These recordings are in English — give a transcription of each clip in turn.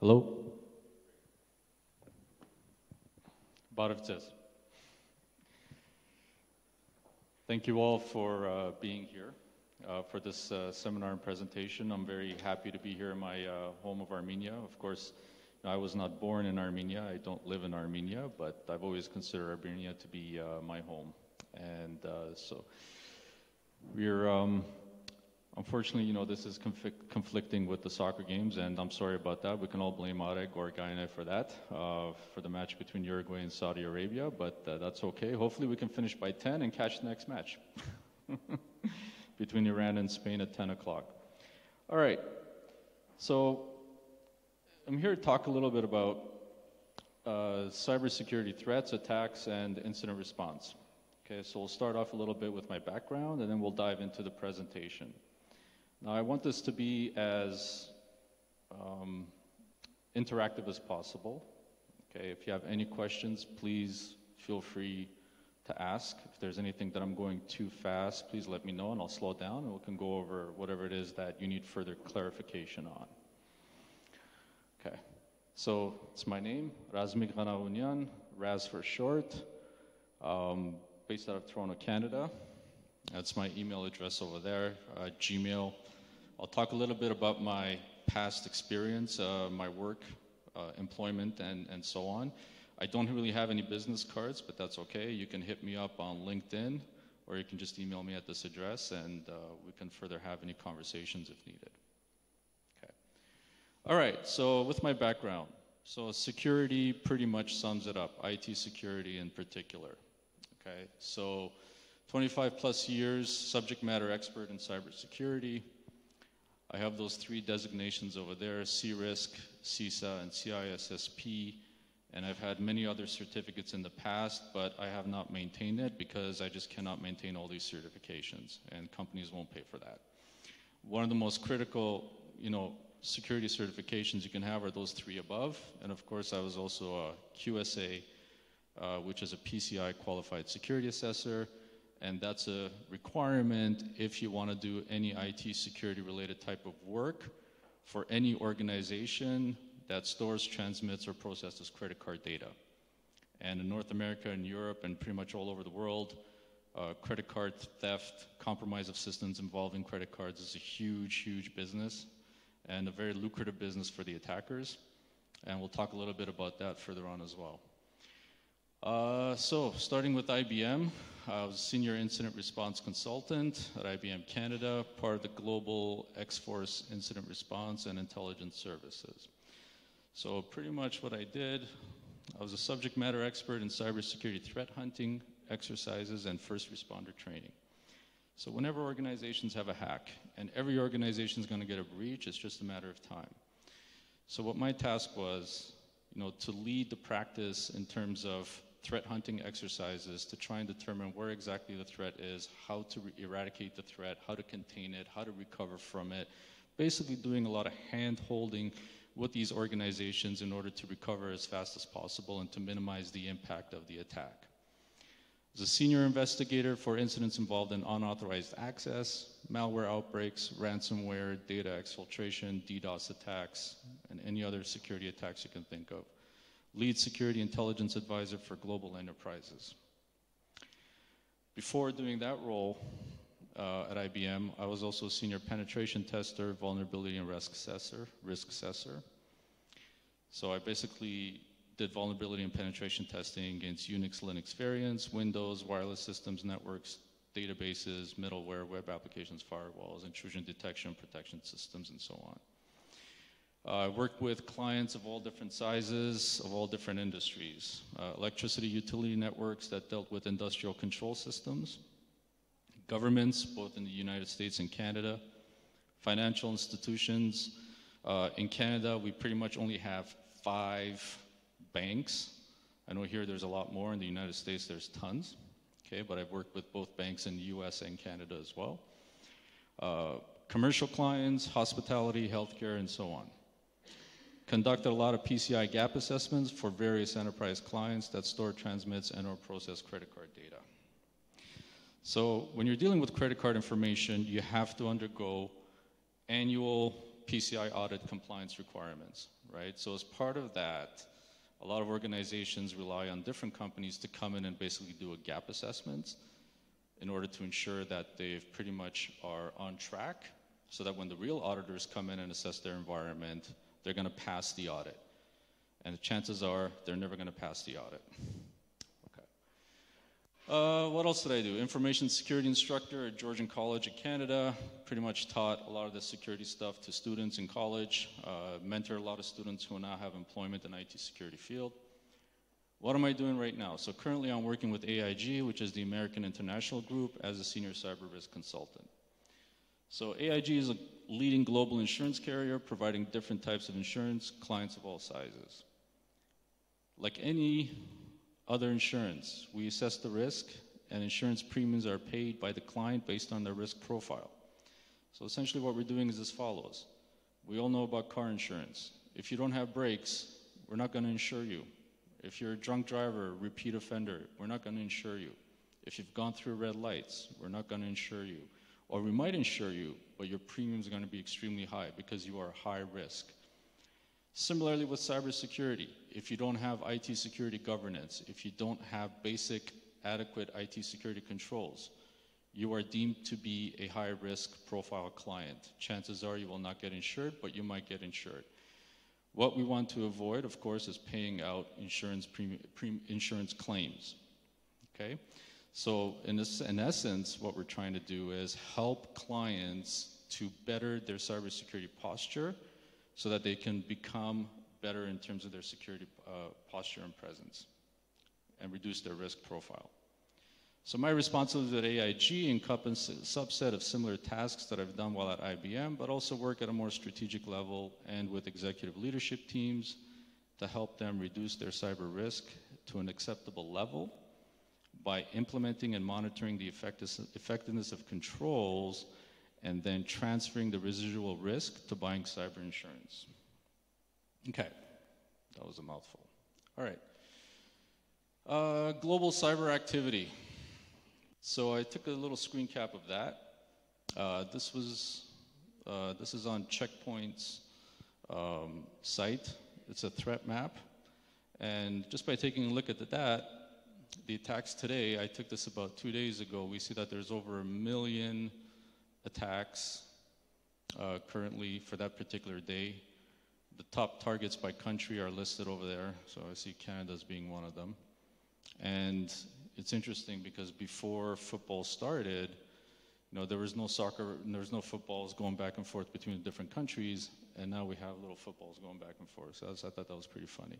Hello? Barevces. Thank you all for being here for this seminar and presentation. I'm very happy to be here in my home of Armenia. Of course, I was not born in Armenia. I don't live in Armenia, but I've always considered Armenia to be my home. And so we're, unfortunately, this is conflicting with the soccer games, and I'm sorry about that. We can all blame Arek or Gaine for that, for the match between Uruguay and Saudi Arabia, but that's okay. Hopefully we can finish by 10 and catch the next match between Iran and Spain at 10 o'clock. All right, so I'm here to talk a little bit about cybersecurity threats, attacks, and incident response. Okay, so we'll start off a little bit with my background, and then we'll dive into the presentation. Now, I want this to be as interactive as possible. Okay, if you have any questions, please feel free to ask. If there's anything that I'm going too fast, please let me know, and I'll slow down, and we can go over whatever it is that you need further clarification on. Okay, so it's my name, Razmik Ghanaounian, Raz for short, based out of Toronto, Canada. That's my email address over there, Gmail. I'll talk a little bit about my past experience, my work, employment, and so on. I don't really have any business cards, but that's okay. You can hit me up on LinkedIn, or you can just email me at this address, and we can further have any conversations if needed. Okay. All right, so with my background, so security pretty much sums it up, IT security in particular. Okay, so 25 plus years, subject matter expert in cybersecurity. I have those three designations over there, CRISC, CISA, and CISSP, and I've had many other certificates in the past, but I have not maintained it because I just cannot maintain all these certifications, and companies won't pay for that. One of the most critical, security certifications you can have are those three above, and of course I was also a QSA, which is a PCI qualified security assessor, and that's a requirement if you want to do any IT security related type of work for any organization that stores, transmits, or processes credit card data. And in North America and Europe and pretty much all over the world, credit card theft, compromise of systems involving credit cards is a huge, huge business and a very lucrative business for the attackers. And we'll talk a little bit about that further on as well. So starting with IBM, I was a senior incident response consultant at IBM Canada, part of the global X-Force incident response and intelligence services. So pretty much what I did, I was a subject matter expert in cybersecurity threat hunting, exercises, and first responder training. So whenever organizations have a hack, and every organization is going to get a breach, it's just a matter of time. So what my task was, to lead the practice in terms of threat hunting exercises to try and determine where exactly the threat is, how to eradicate the threat, how to contain it, how to recover from it, basically doing a lot of hand-holding with these organizations in order to recover as fast as possible and to minimize the impact of the attack. As a senior investigator for incidents involved in unauthorized access, malware outbreaks, ransomware, data exfiltration, DDoS attacks, and any other security attacks you can think of. Lead security intelligence advisor for global enterprises. Before doing that role at IBM, I was also a senior penetration tester, vulnerability and risk assessor. So I basically did vulnerability and penetration testing against Unix, Linux variants, Windows, wireless systems, networks, databases, middleware, web applications, firewalls, intrusion detection, protection systems, and so on. I worked with clients of all different sizes, of all different industries. Electricity utility networks that dealt with industrial control systems, governments, both in the United States and Canada, financial institutions. In Canada, we pretty much only have 5 banks. I know here there's a lot more. In the United States, there's tons. Okay, but I've worked with both banks in the US and Canada as well. Commercial clients, hospitality, healthcare, and so on. Conducted a lot of PCI gap assessments for various enterprise clients that store, transmits, and/or process credit card data. So when you're dealing with credit card information, you have to undergo annual PCI audit compliance requirements, right? So as part of that, a lot of organizations rely on different companies to come in and basically do a gap assessment in order to ensure that they pretty much are on track so that when the real auditors come in and assess their environment, they're going to pass the audit. And the chances are they're never going to pass the audit. What else did I do? Information security instructor at Georgian College of Canada. Pretty much taught a lot of the security stuff to students in college. Mentor a lot of students who now have employment in IT security field. What am I doing right now? So currently I'm working with AIG, which is the American International Group, as a senior cyber risk consultant. So AIG is a leading global insurance carrier providing different types of insurance, clients of all sizes. Like any other insurance, we assess the risk, and insurance premiums are paid by the client based on their risk profile. So essentially what we're doing is as follows. We all know about car insurance. If you don't have brakes, we're not going to insure you. If you're a drunk driver, repeat offender, we're not going to insure you. If you've gone through red lights, we're not going to insure you. Or we might insure you, but your premiums are going to be extremely high because you are high risk. Similarly with cybersecurity, if you don't have IT security governance, if you don't have basic, adequate IT security controls, you are deemed to be a high-risk profile client. Chances are you will not get insured, but you might get insured. What we want to avoid, of course, is paying out insurance claims, okay? So in essence, what we're trying to do is help clients to better their cybersecurity posture so that they can become better in terms of their security posture and presence and reduce their risk profile. So my responsibilities at AIG encompass a subset of similar tasks that I've done while at IBM, but also work at a more strategic level and with executive leadership teams to help them reduce their cyber risk to an acceptable level by implementing and monitoring the effectiveness of controls and then transferring the residual risk to buying cyber insurance. Okay, that was a mouthful. All right. Global cyber activity. So I took a little screen cap of that. This is on Checkpoint's site. It's a threat map. And just by taking a look at that, the attacks today, I took this about 2 days ago, we see that there's over 1 million attacks currently for that particular day. The top targets by country are listed over there, so I see Canada as being one of them. And it's interesting because before football started, you know, there was no soccer, there was no footballs going back and forth between the different countries, and now we have little footballs going back and forth. So I thought that was pretty funny.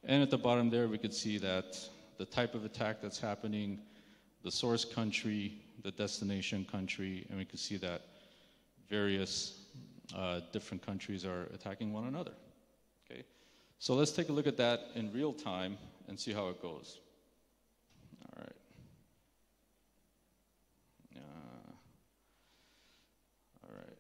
And at the bottom there, we could see that the type of attack that's happening, the source country, the destination country, and we can see that various different countries are attacking one another. Okay, so let's take a look at that in real time and see how it goes. All right. All right.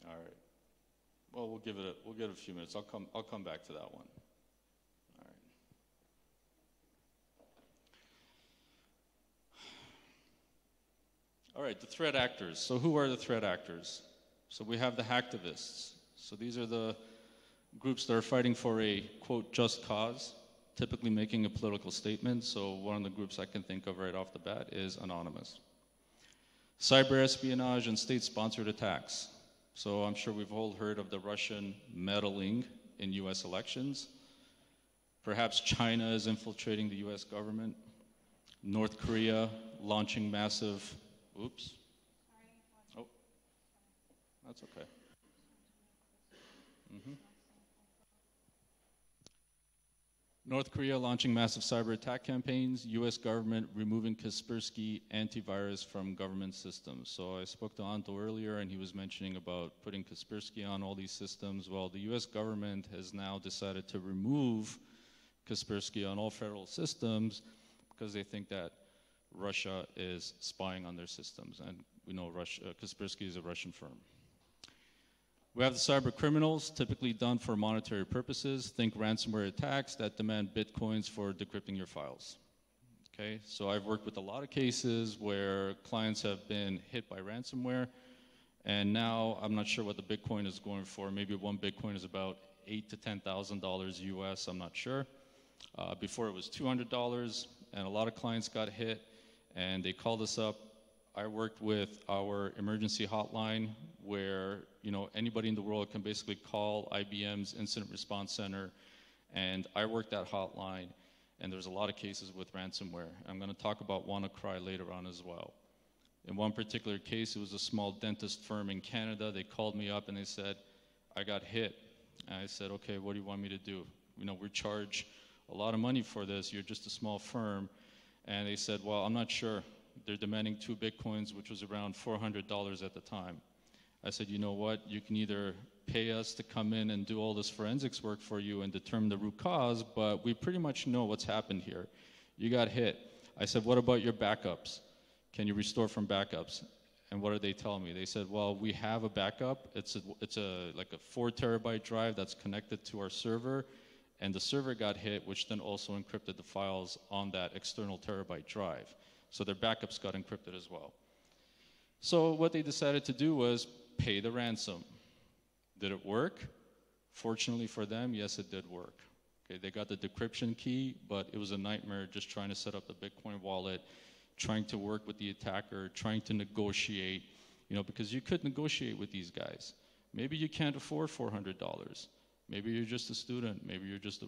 All right. Well, we'll give it a few minutes. I'll come back to that one. All right. All right, the threat actors. So who are the threat actors? So we have the hacktivists. So these are the groups that are fighting for a, quote, just cause, typically making a political statement. So one of the groups I can think of right off the bat is Anonymous. Cyber espionage and state-sponsored attacks. So I'm sure we've all heard of the Russian meddling in US elections. Perhaps China is infiltrating the US government. North Korea launching massive, oops. Oh, that's okay. North Korea launching massive cyber attack campaigns, US government removing Kaspersky antivirus from government systems. So I spoke to Anto earlier and he was mentioning about putting Kaspersky on all these systems. Well, the US government has now decided to remove Kaspersky on all federal systems because they think that Russia is spying on their systems. And we know Kaspersky is a Russian firm. We have the cyber criminals, typically done for monetary purposes. Think ransomware attacks that demand bitcoins for decrypting your files. Okay, so I've worked with a lot of cases where clients have been hit by ransomware, and now I'm not sure what the Bitcoin is going for. Maybe one Bitcoin is about $8,000 to $10,000 US, I'm not sure. Before it was $200, and a lot of clients got hit, and they called us up. I worked with our emergency hotline where anybody in the world can basically call IBM's Incident Response Center, and I worked that hotline, and there's a lot of cases with ransomware. I'm going to talk about WannaCry later on as well. In one particular case, it was a small dentist firm in Canada. They called me up and they said, I got hit. And I said, okay, what do you want me to do? We charge a lot of money for this. You're just a small firm. And they said, well, I'm not sure. They're demanding 2 Bitcoins, which was around $400 at the time. I said, you know what? You can either pay us to come in and do all this forensics work for you and determine the root cause, but we pretty much know what's happened here. You got hit. I said, what about your backups? Can you restore from backups? And what are they telling me? They said, well, we have a backup. It's like a 4 terabyte drive that's connected to our server, and the server got hit, which then also encrypted the files on that external terabyte drive. So their backups got encrypted as well. So what they decided to do was pay the ransom. Did it work? Fortunately for them, yes, it did work. Okay, they got the decryption key, but it was a nightmare just trying to set up the Bitcoin wallet, trying to work with the attacker, trying to negotiate, because you could negotiate with these guys. Maybe you can't afford $400. Maybe you're just a student. Maybe you're just,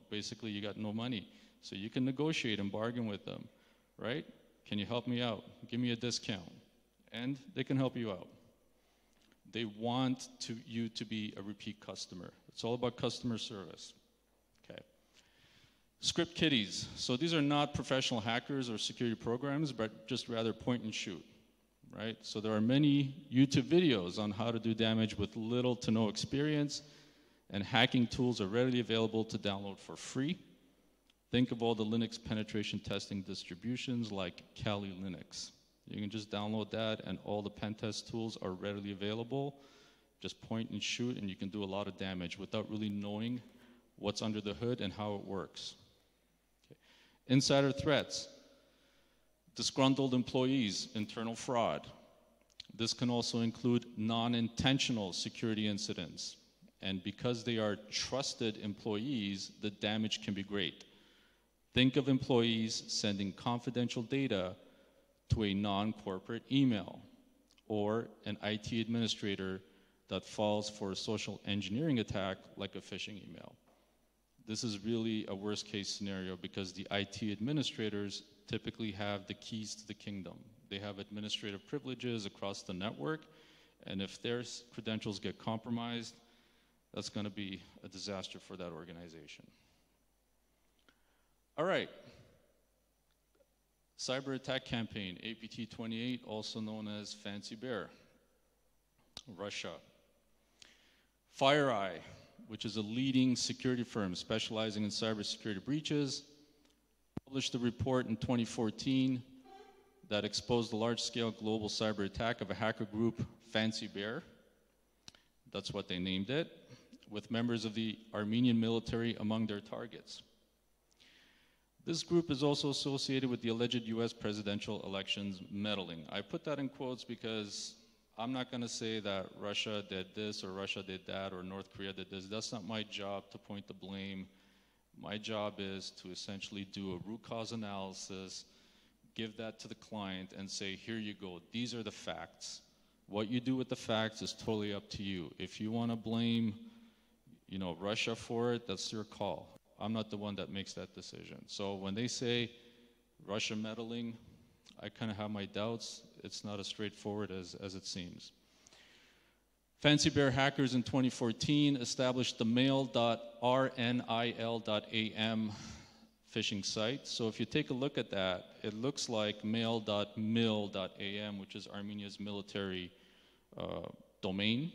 basically you got no money. So you can negotiate and bargain with them, right? Can you help me out? Give me a discount. And they can help you out. They want you to be a repeat customer. It's all about customer service. Okay. Script kiddies. So these are not professional hackers or security programs, but just rather point and shoot, right? So there are many YouTube videos on how to do damage with little to no experience, and hacking tools are readily available to download for free. Think of all the Linux penetration testing distributions like Kali Linux. You can just download that, and all the pen test tools are readily available. Just point and shoot, and you can do a lot of damage without really knowing what's under the hood and how it works. Okay. Insider threats, disgruntled employees, internal fraud. This can also include non-intentional security incidents. And because they are trusted employees, the damage can be great. Think of employees sending confidential data to a non-corporate email, or an IT administrator that falls for a social engineering attack like a phishing email. This is really a worst case scenario because the IT administrators typically have the keys to the kingdom. They have administrative privileges across the network, and if their credentials get compromised, that's going to be a disaster for that organization. All right. Cyber attack campaign, APT28, also known as Fancy Bear, Russia. FireEye, which is a leading security firm specializing in cybersecurity breaches, published a report in 2014 that exposed the large-scale global cyber attack of a hacker group, Fancy Bear. That's what they named it, with members of the Armenian military among their targets. This group is also associated with the alleged US presidential elections meddling. I put that in quotes because I'm not going to say that Russia did this or Russia did that or North Korea did this. That's not my job to point the blame. My job is to essentially do a root cause analysis, give that to the client and say, here you go, these are the facts. What you do with the facts is totally up to you. If you want to blame, Russia for it, that's your call. I'm not the one that makes that decision. So when they say Russia meddling, I kind of have my doubts. It's not as straightforward as it seems. Fancy Bear hackers in 2014 established the mail.rnil.am phishing site. So if you take a look at that, it looks like mail.mil.am, which is Armenia's military domain.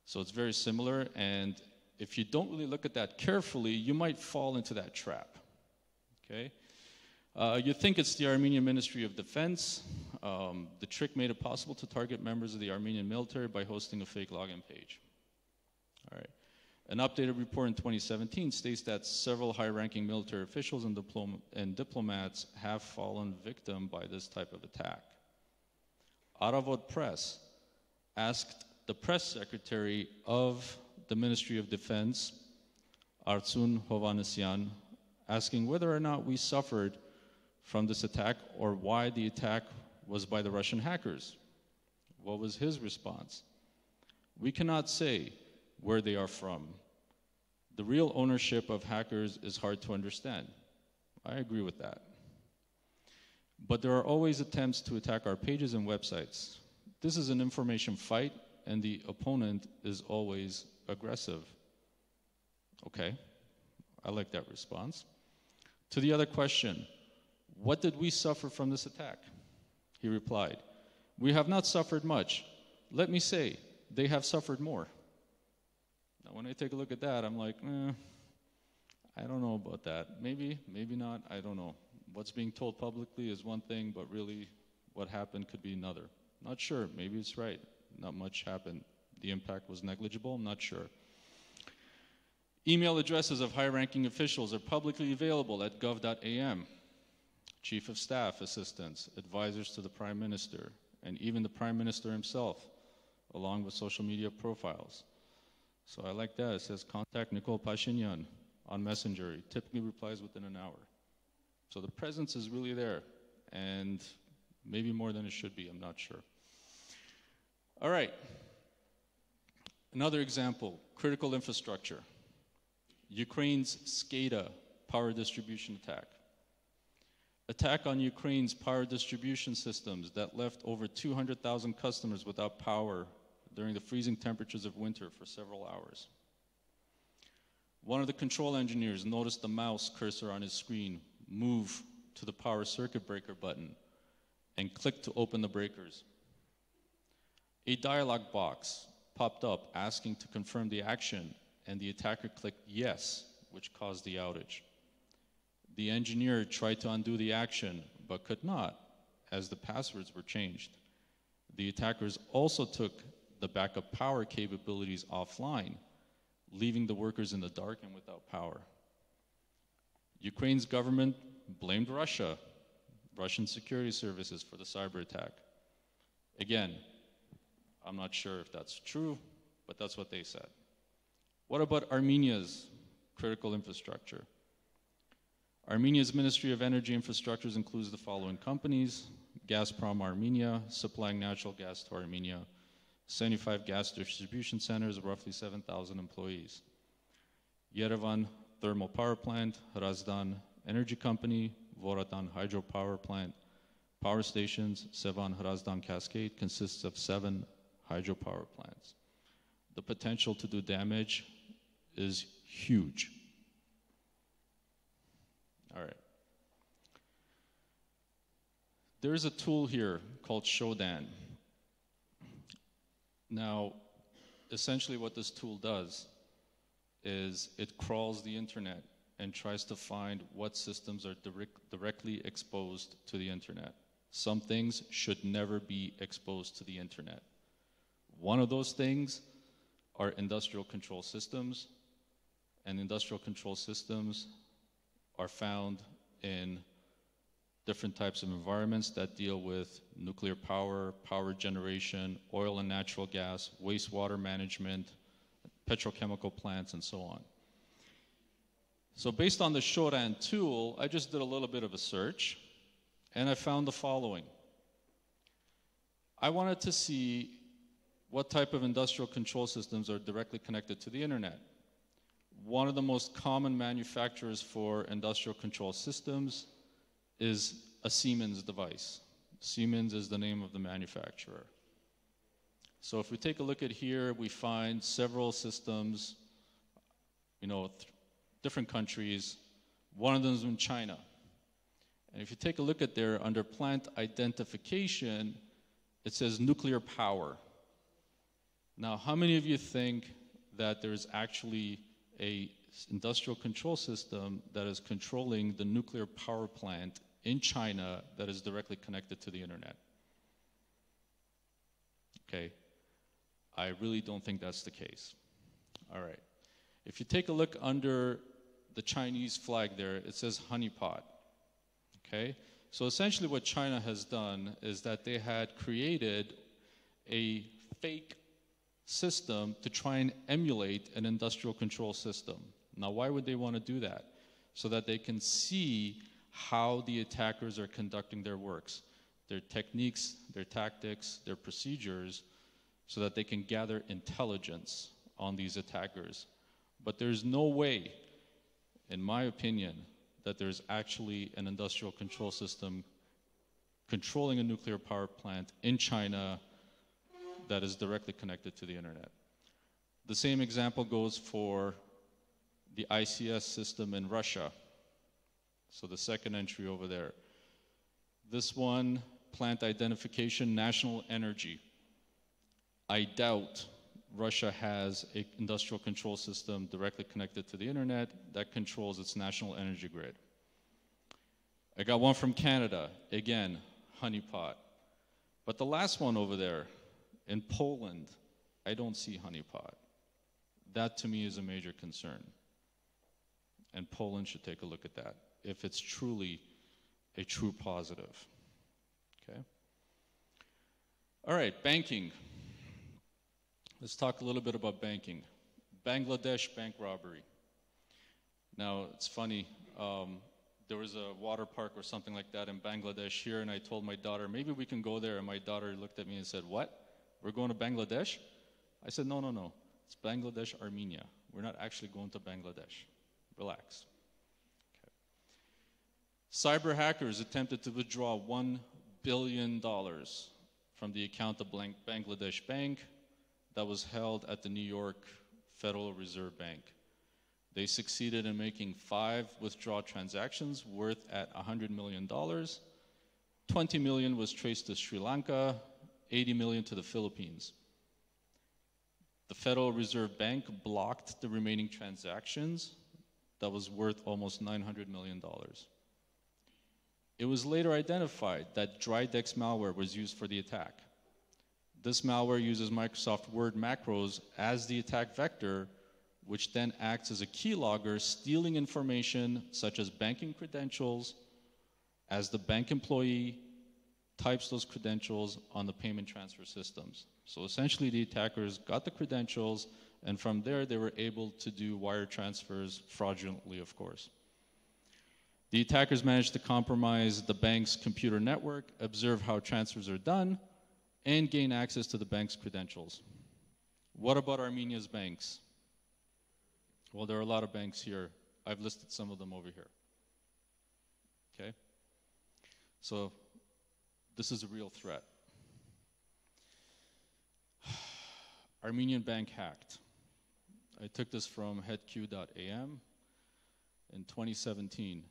So it's very similar, and if you don't really look at that carefully, you might fall into that trap, okay? You think it's the Armenian Ministry of Defense. The trick made it possible to target members of the Armenian military by hosting a fake login page. All right. An updated report in 2017 states that several high-ranking military officials and diplomats have fallen victim by this type of attack. Aravot Press asked the press secretary of the Ministry of Defense, Artsun Hovanesyan, asking whether or not we suffered from this attack or why the attack was by the Russian hackers. What was his response? We cannot say where they are from. The real ownership of hackers is hard to understand. I agree with that. But there are always attempts to attack our pages and websites. This is an information fight, and the opponent is always aggressive. Okay, I like that response. To the other question, what did we suffer from this attack? He replied, we have not suffered much. Let me say, they have suffered more. Now, when I take a look at that, I'm like, I don't know about that. Maybe, maybe not, I don't know. What's being told publicly is one thing, but really what happened could be another. Not sure, maybe it's right. Not much happened. The impact was negligible, I'm not sure. Email addresses of high-ranking officials are publicly available at gov.am. Chief of Staff assistants, advisors to the Prime Minister, and even the Prime Minister himself, along with social media profiles. So I like that. It says, contact Nikol Pashinyan on Messenger. He typically replies within an hour. So the presence is really there, and maybe more than it should be, I'm not sure. All right. Another example, critical infrastructure. Ukraine's SCADA power distribution attack. Attack on Ukraine's power distribution systems that left over 200,000 customers without power during the freezing temperatures of winter for several hours. One of the control engineers noticed the mouse cursor on his screen move to the power circuit breaker button and clicked to open the breakers. A dialog box popped up asking to confirm the action, and the attacker clicked yes, which caused the outage. The engineer tried to undo the action, but could not, as the passwords were changed. The attackers also took the backup power capabilities offline, leaving the workers in the dark and without power. Ukraine's government blamed Russia, Russian security services, for the cyber attack. Again, I'm not sure if that's true, but that's what they said. What about Armenia's critical infrastructure? Armenia's Ministry of Energy Infrastructures includes the following companies: Gazprom Armenia, supplying natural gas to Armenia, 75 gas distribution centers, roughly 7,000 employees. Yerevan Thermal Power Plant, Razdan Energy Company, Voratan Hydropower Plant, power stations, Sevan Razdan Cascade consists of 7 hydropower plants. The potential to do damage is huge. All right. There is a tool here called Shodan. Now, essentially what this tool does is it crawls the internet and tries to find what systems are directly exposed to the internet. Some things should never be exposed to the internet. One of those things are industrial control systems, and industrial control systems are found in different types of environments that deal with nuclear power, power generation, oil and natural gas, wastewater management, petrochemical plants, and so on. So based on the Shodan tool, I just did a little bit of a search, and I found the following. I wanted to see what type of industrial control systems are directly connected to the internet. One of the most common manufacturers for industrial control systems is a Siemens device. Siemens is the name of the manufacturer. So if we take a look at here, we find several systems, different countries. One of them is in China. And if you take a look at there, under plant identification, it says nuclear power. Now, how many of you think that there's actually a industrial control system that is controlling the nuclear power plant in China that is directly connected to the internet? Okay, I really don't think that's the case. All right, if you take a look under the Chinese flag there, it says honeypot. Okay, so essentially what China has done is that they had created a fake system to try and emulate an industrial control system. Now, why would they want to do that? So that they can see how the attackers are conducting their works, their techniques, their tactics, their procedures, so that they can gather intelligence on these attackers. But there's no way, in my opinion, that there's actually an industrial control system controlling a nuclear power plant in China that is directly connected to the internet. The same example goes for the ICS system in Russia. So the second entry over there. This one, plant identification, national energy. I doubt Russia has an industrial control system directly connected to the internet that controls its national energy grid. I got one from Canada, again, honeypot. But the last one over there, in Poland, I don't see honeypot. That to me is a major concern. And Poland should take a look at that, if it's truly a true positive. Okay? All right, banking. Let's talk a little bit about banking. Bangladesh bank robbery. Now, it's funny, there was a water park or something like that in Bangladesh here, and I told my daughter, maybe we can go there, and my daughter looked at me and said, what? We're going to Bangladesh? I said, no, no, no. It's Bangladesh, Armenia. We're not actually going to Bangladesh. Relax. Okay. Cyber hackers attempted to withdraw $1 billion from the account of Bangladesh Bank that was held at the New York Federal Reserve Bank. They succeeded in making 5 withdrawal transactions worth at $100 million. $20 million was traced to Sri Lanka, $80 million to the Philippines. The Federal Reserve Bank blocked the remaining transactions that was worth almost $900 million. It was later identified that Drydex malware was used for the attack. This malware uses Microsoft Word macros as the attack vector, which then acts as a keylogger, stealing information such as banking credentials as the bank employee types those credentials on the payment transfer systems. So essentially the attackers got the credentials, and from there they were able to do wire transfers fraudulently, of course. The attackers managed to compromise the bank's computer network, observe how transfers are done, and gain access to the bank's credentials. What about Armenia's banks? Well, there are a lot of banks here. I've listed some of them over here. Okay? So this is a real threat. Armenian bank hacked. I took this from headq.am in 2017.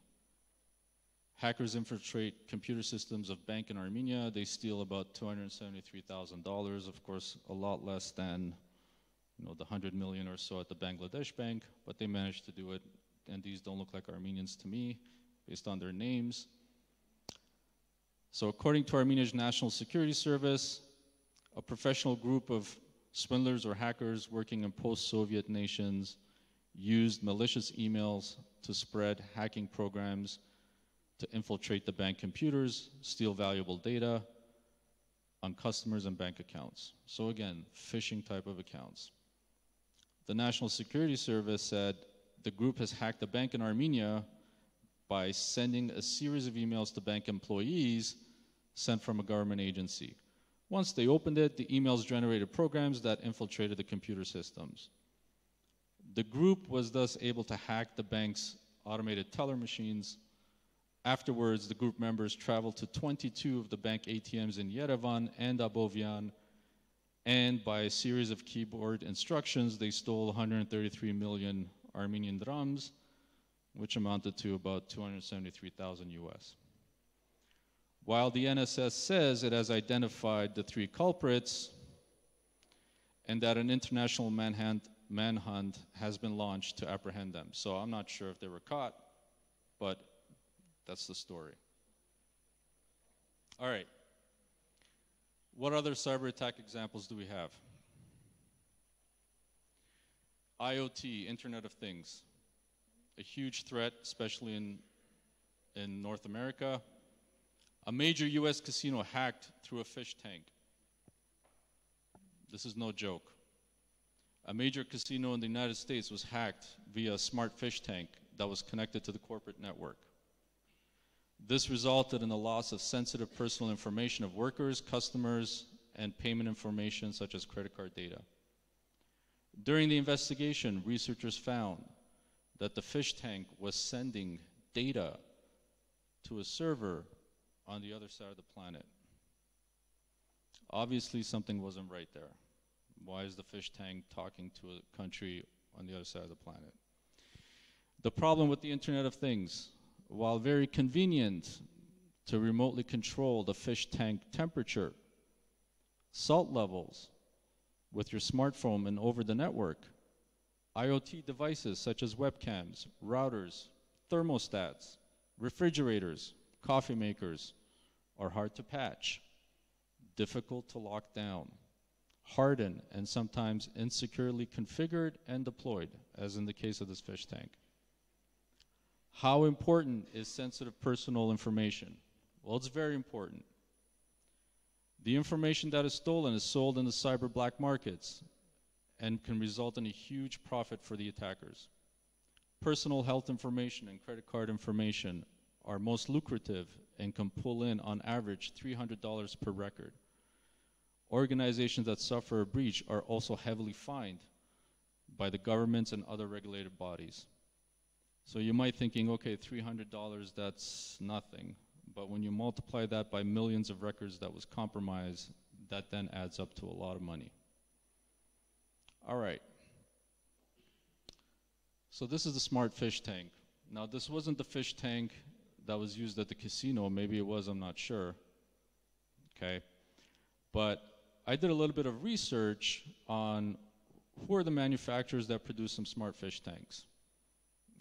Hackers infiltrate computer systems of bank in Armenia. They steal about $273,000, of course, a lot less than the 100 million or so at the Bangladesh bank, but they managed to do it, and these don't look like Armenians to me, based on their names. So according to Armenia's National Security Service, a professional group of swindlers or hackers working in post-Soviet nations used malicious emails to spread hacking programs to infiltrate the bank computers, steal valuable data on customers and bank accounts. So again, phishing type of accounts. The National Security Service said the group has hacked a bank in Armenia by sending a series of emails to bank employees sent from a government agency. Once they opened it, the emails generated programs that infiltrated the computer systems. The group was thus able to hack the bank's automated teller machines. Afterwards, the group members traveled to 22 of the bank ATMs in Yerevan and Abovian And by a series of keyboard instructions, they stole 133 million Armenian drams, which amounted to about 273,000 US. While the NSS says it has identified the 3 culprits and that an international manhunt has been launched to apprehend them. So I'm not sure if they were caught, but that's the story. All right. What other cyber attack examples do we have? IoT, Internet of Things. A huge threat, especially in North America. A major US casino hacked through a fish tank. This is no joke. A major casino in the United States was hacked via a smart fish tank that was connected to the corporate network. This resulted in the loss of sensitive personal information of workers, customers, and payment information such as credit card data. During the investigation, researchers found that the fish tank was sending data to a server on the other side of the planet. Obviously, something wasn't right there. Why is the fish tank talking to a country on the other side of the planet? The problem with the Internet of Things, while very convenient to remotely control the fish tank temperature, salt levels with your smartphone and over the network, IoT devices such as webcams, routers, thermostats, refrigerators, coffee makers are hard to patch, difficult to lock down, hardened, and sometimes insecurely configured and deployed, as in the case of this fish tank. How important is sensitive personal information? Well, it's very important. The information that is stolen is sold in the cyber black markets and can result in a huge profit for the attackers. Personal health information and credit card information are most lucrative and can pull in, on average, $300 per record. Organizations that suffer a breach are also heavily fined by the governments and other regulated bodies. So you might thinking, okay, $300, that's nothing. But when you multiply that by millions of records that was compromised, that then adds up to a lot of money. All right. So this is the smart fish tank. Now, this wasn't the fish tank that was used at the casino. Maybe it was, I'm not sure. Okay. But I did a little bit of research on who are the manufacturers that produce some smart fish tanks.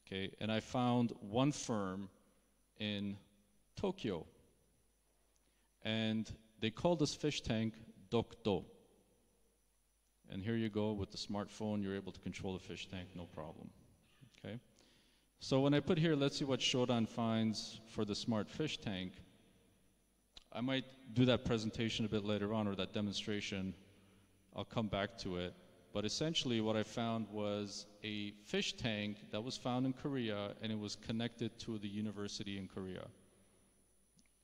Okay, and I found one firm in Tokyo, and they call this fish tank Dokdo. And here you go with the smartphone, you're able to control the fish tank, no problem. Okay, so when I put here, let's see what Shodan finds for the smart fish tank. I might do that presentation a bit later on, or that demonstration. I'll come back to it. But essentially what I found was a fish tank that was found in Korea, and it was connected to the university in Korea.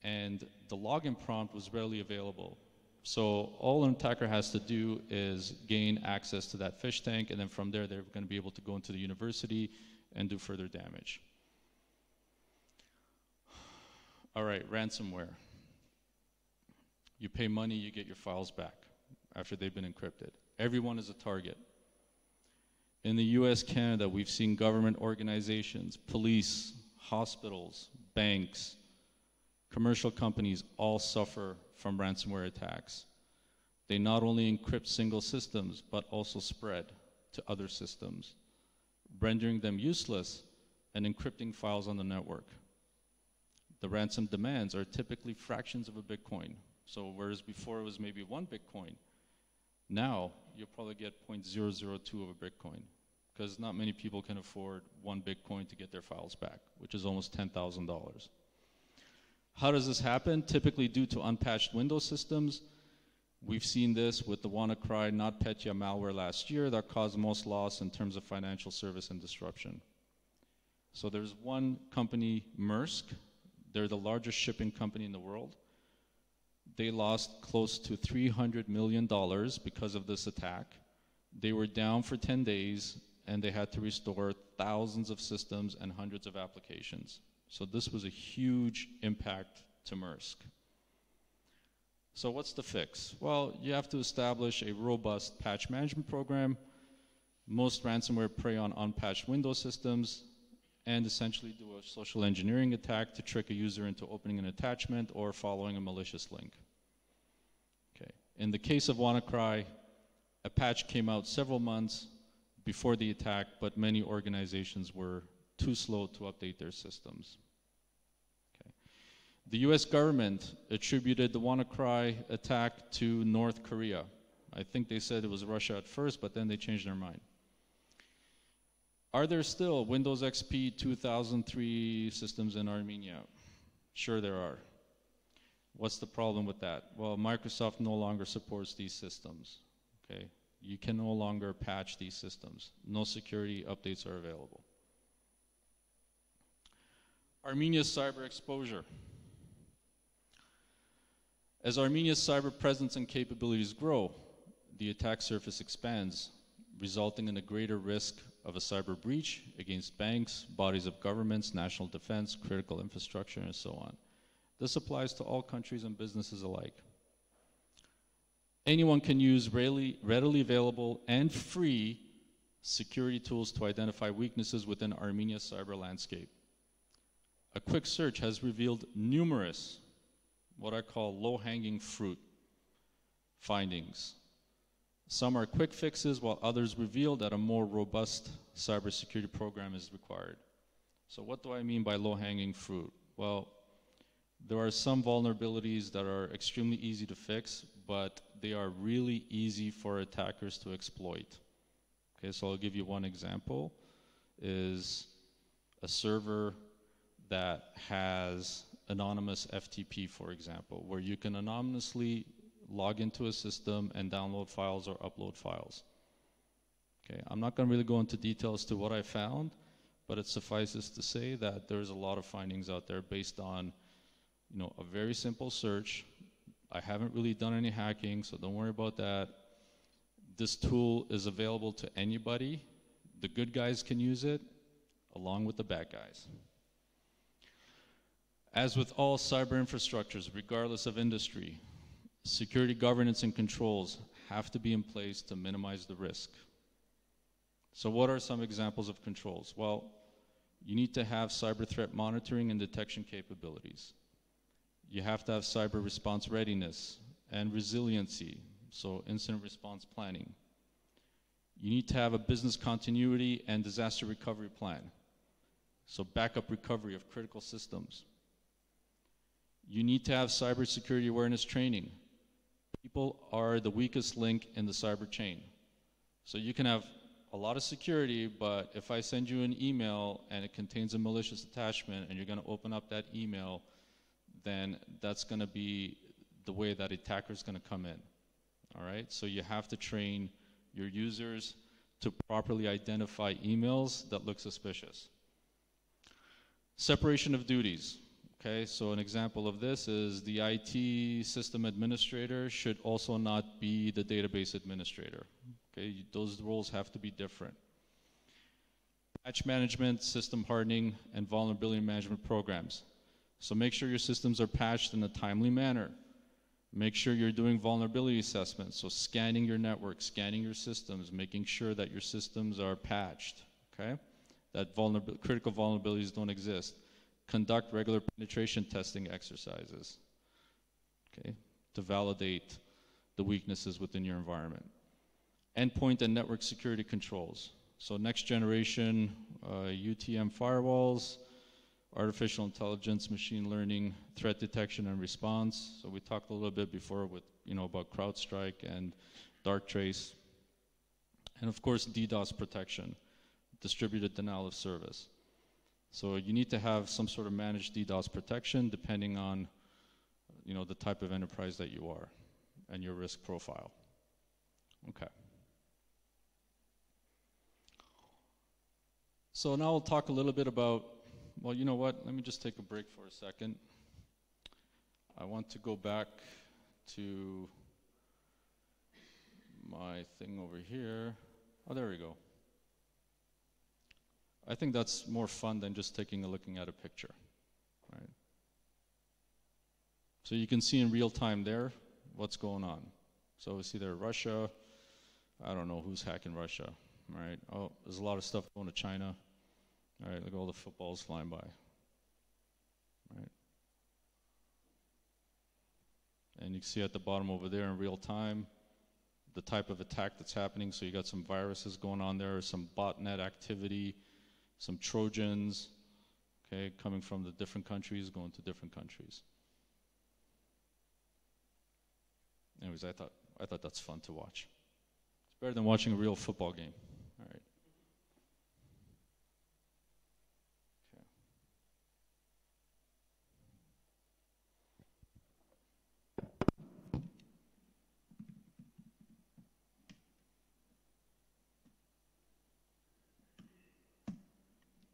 And the login prompt was readily available. So all an attacker has to do is gain access to that fish tank, and then from there they're going to be able to go into the university and do further damage. All right, ransomware. You pay money, you get your files back after they've been encrypted. Everyone is a target. In the US, Canada, we've seen government organizations, police, hospitals, banks, commercial companies all suffer from ransomware attacks. They not only encrypt single systems, but also spread to other systems, rendering them useless and encrypting files on the network. The ransom demands are typically fractions of a Bitcoin. So whereas before it was maybe 1 Bitcoin, now you'll probably get 0.002 of a Bitcoin, because not many people can afford 1 Bitcoin to get their files back, which is almost $10,000. How does this happen? Typically due to unpatched Windows systems. We've seen this with the WannaCry NotPetya malware last year that caused most loss in terms of financial service and disruption. So there's one company, Maersk. They're the largest shipping company in the world. They lost close to $300 million because of this attack. They were down for 10 days, and they had to restore thousands of systems and hundreds of applications. So this was a huge impact to Maersk. So what's the fix? Well, you have to establish a robust patch management program. Most ransomware prey on unpatched Windows systems and essentially do a social engineering attack to trick a user into opening an attachment or following a malicious link. Okay. In the case of WannaCry, a patch came out several months before the attack, but many organizations were too slow to update their systems. Okay. The US government attributed the WannaCry attack to North Korea. I think they said it was Russia at first, but then they changed their mind. Are there still Windows XP 2003 systems in Armenia? Sure there are. What's the problem with that? Well, Microsoft no longer supports these systems. Okay? You can no longer patch these systems. No security updates are available. Armenia's cyber exposure. As Armenia's cyber presence and capabilities grow, the attack surface expands, resulting in a greater risk of a cyber breach against banks, bodies of governments, national defense, critical infrastructure, and so on. This applies to all countries and businesses alike. Anyone can use readily available and free security tools to identify weaknesses within Armenia's cyber landscape. A quick search has revealed numerous, what I call low-hanging fruit findings. Some are quick fixes, while others reveal that a more robust cybersecurity program is required. So what do I mean by low-hanging fruit? Well, there are some vulnerabilities that are extremely easy to fix, but they are really easy for attackers to exploit. Okay, so I'll give you one example, is a server that has anonymous FTP, for example, where you can anonymously log into a system and download files or upload files. Okay, I'm not going to really go into details to what I found, but it suffices to say that there's a lot of findings out there based on, a very simple search. I haven't really done any hacking, so don't worry about that. This tool is available to anybody. The good guys can use it, along with the bad guys. As with all cyber infrastructures, regardless of industry, security governance and controls have to be in place to minimize the risk. So what are some examples of controls? Well, you need to have cyber threat monitoring and detection capabilities. You have to have cyber response readiness and resiliency, so incident response planning. You need to have a business continuity and disaster recovery plan, so backup recovery of critical systems. You need to have cybersecurity awareness training. People are the weakest link in the cyber chain. So you can have a lot of security, but if I send you an email and it contains a malicious attachment and you're going to open up that email, then that's going to be the way that attacker's going to come in. All right? So you have to train your users to properly identify emails that look suspicious. Separation of duties. Okay, so an example of this is the IT system administrator should also not be the database administrator. Okay, those roles have to be different. Patch management, system hardening, and vulnerability management programs. So make sure your systems are patched in a timely manner. Make sure you're doing vulnerability assessments, so scanning your network, scanning your systems, making sure that your systems are patched, okay? That critical vulnerabilities don't exist. Conduct regular penetration testing exercises, okay, to validate the weaknesses within your environment. Endpoint and network security controls. So next generation UTM firewalls, artificial intelligence, machine learning, threat detection and response. So we talked a little bit before with, about CrowdStrike and Darktrace. And of course, DDoS protection, distributed denial of service. So you need to have some sort of managed DDoS protection depending on, the type of enterprise that you are and your risk profile. Okay. So now we'll talk a little bit about, well, you know what? Let me just take a break for a second. I want to go back to my thing over here. Oh, there we go. I think that's more fun than just looking at a picture, right? So you can see in real time there what's going on. So we see there Russia, I don't know who's hacking Russia, right? Oh, there's a lot of stuff going to China. All right, look at all the footballs flying by, right? And you can see at the bottom over there in real time, the type of attack that's happening. So you got some viruses going on there, some botnet activity, some Trojans, okay, coming from the different countries, going to different countries. Anyways, I thought that's fun to watch. It's better than watching a real football game. All right. Okay.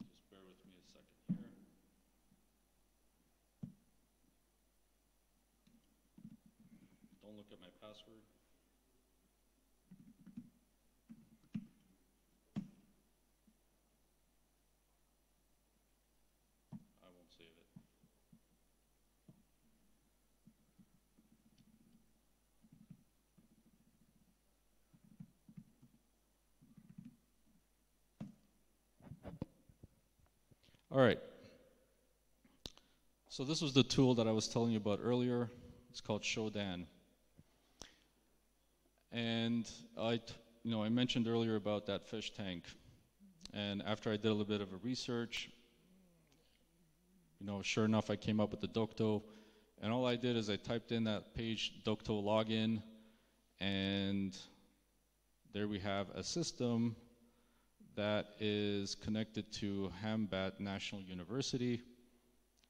Just bear with me a second here. Don't look at my password. I won't save it. All right. So this was the tool that I was telling you about earlier. It's called Shodan. And I mentioned earlier about that fish tank. And after I did a little bit of a research, sure enough, I came up with the Dokto. And all I did is I typed in that page, Dokto login, and there we have a system that is connected to Hambat National University,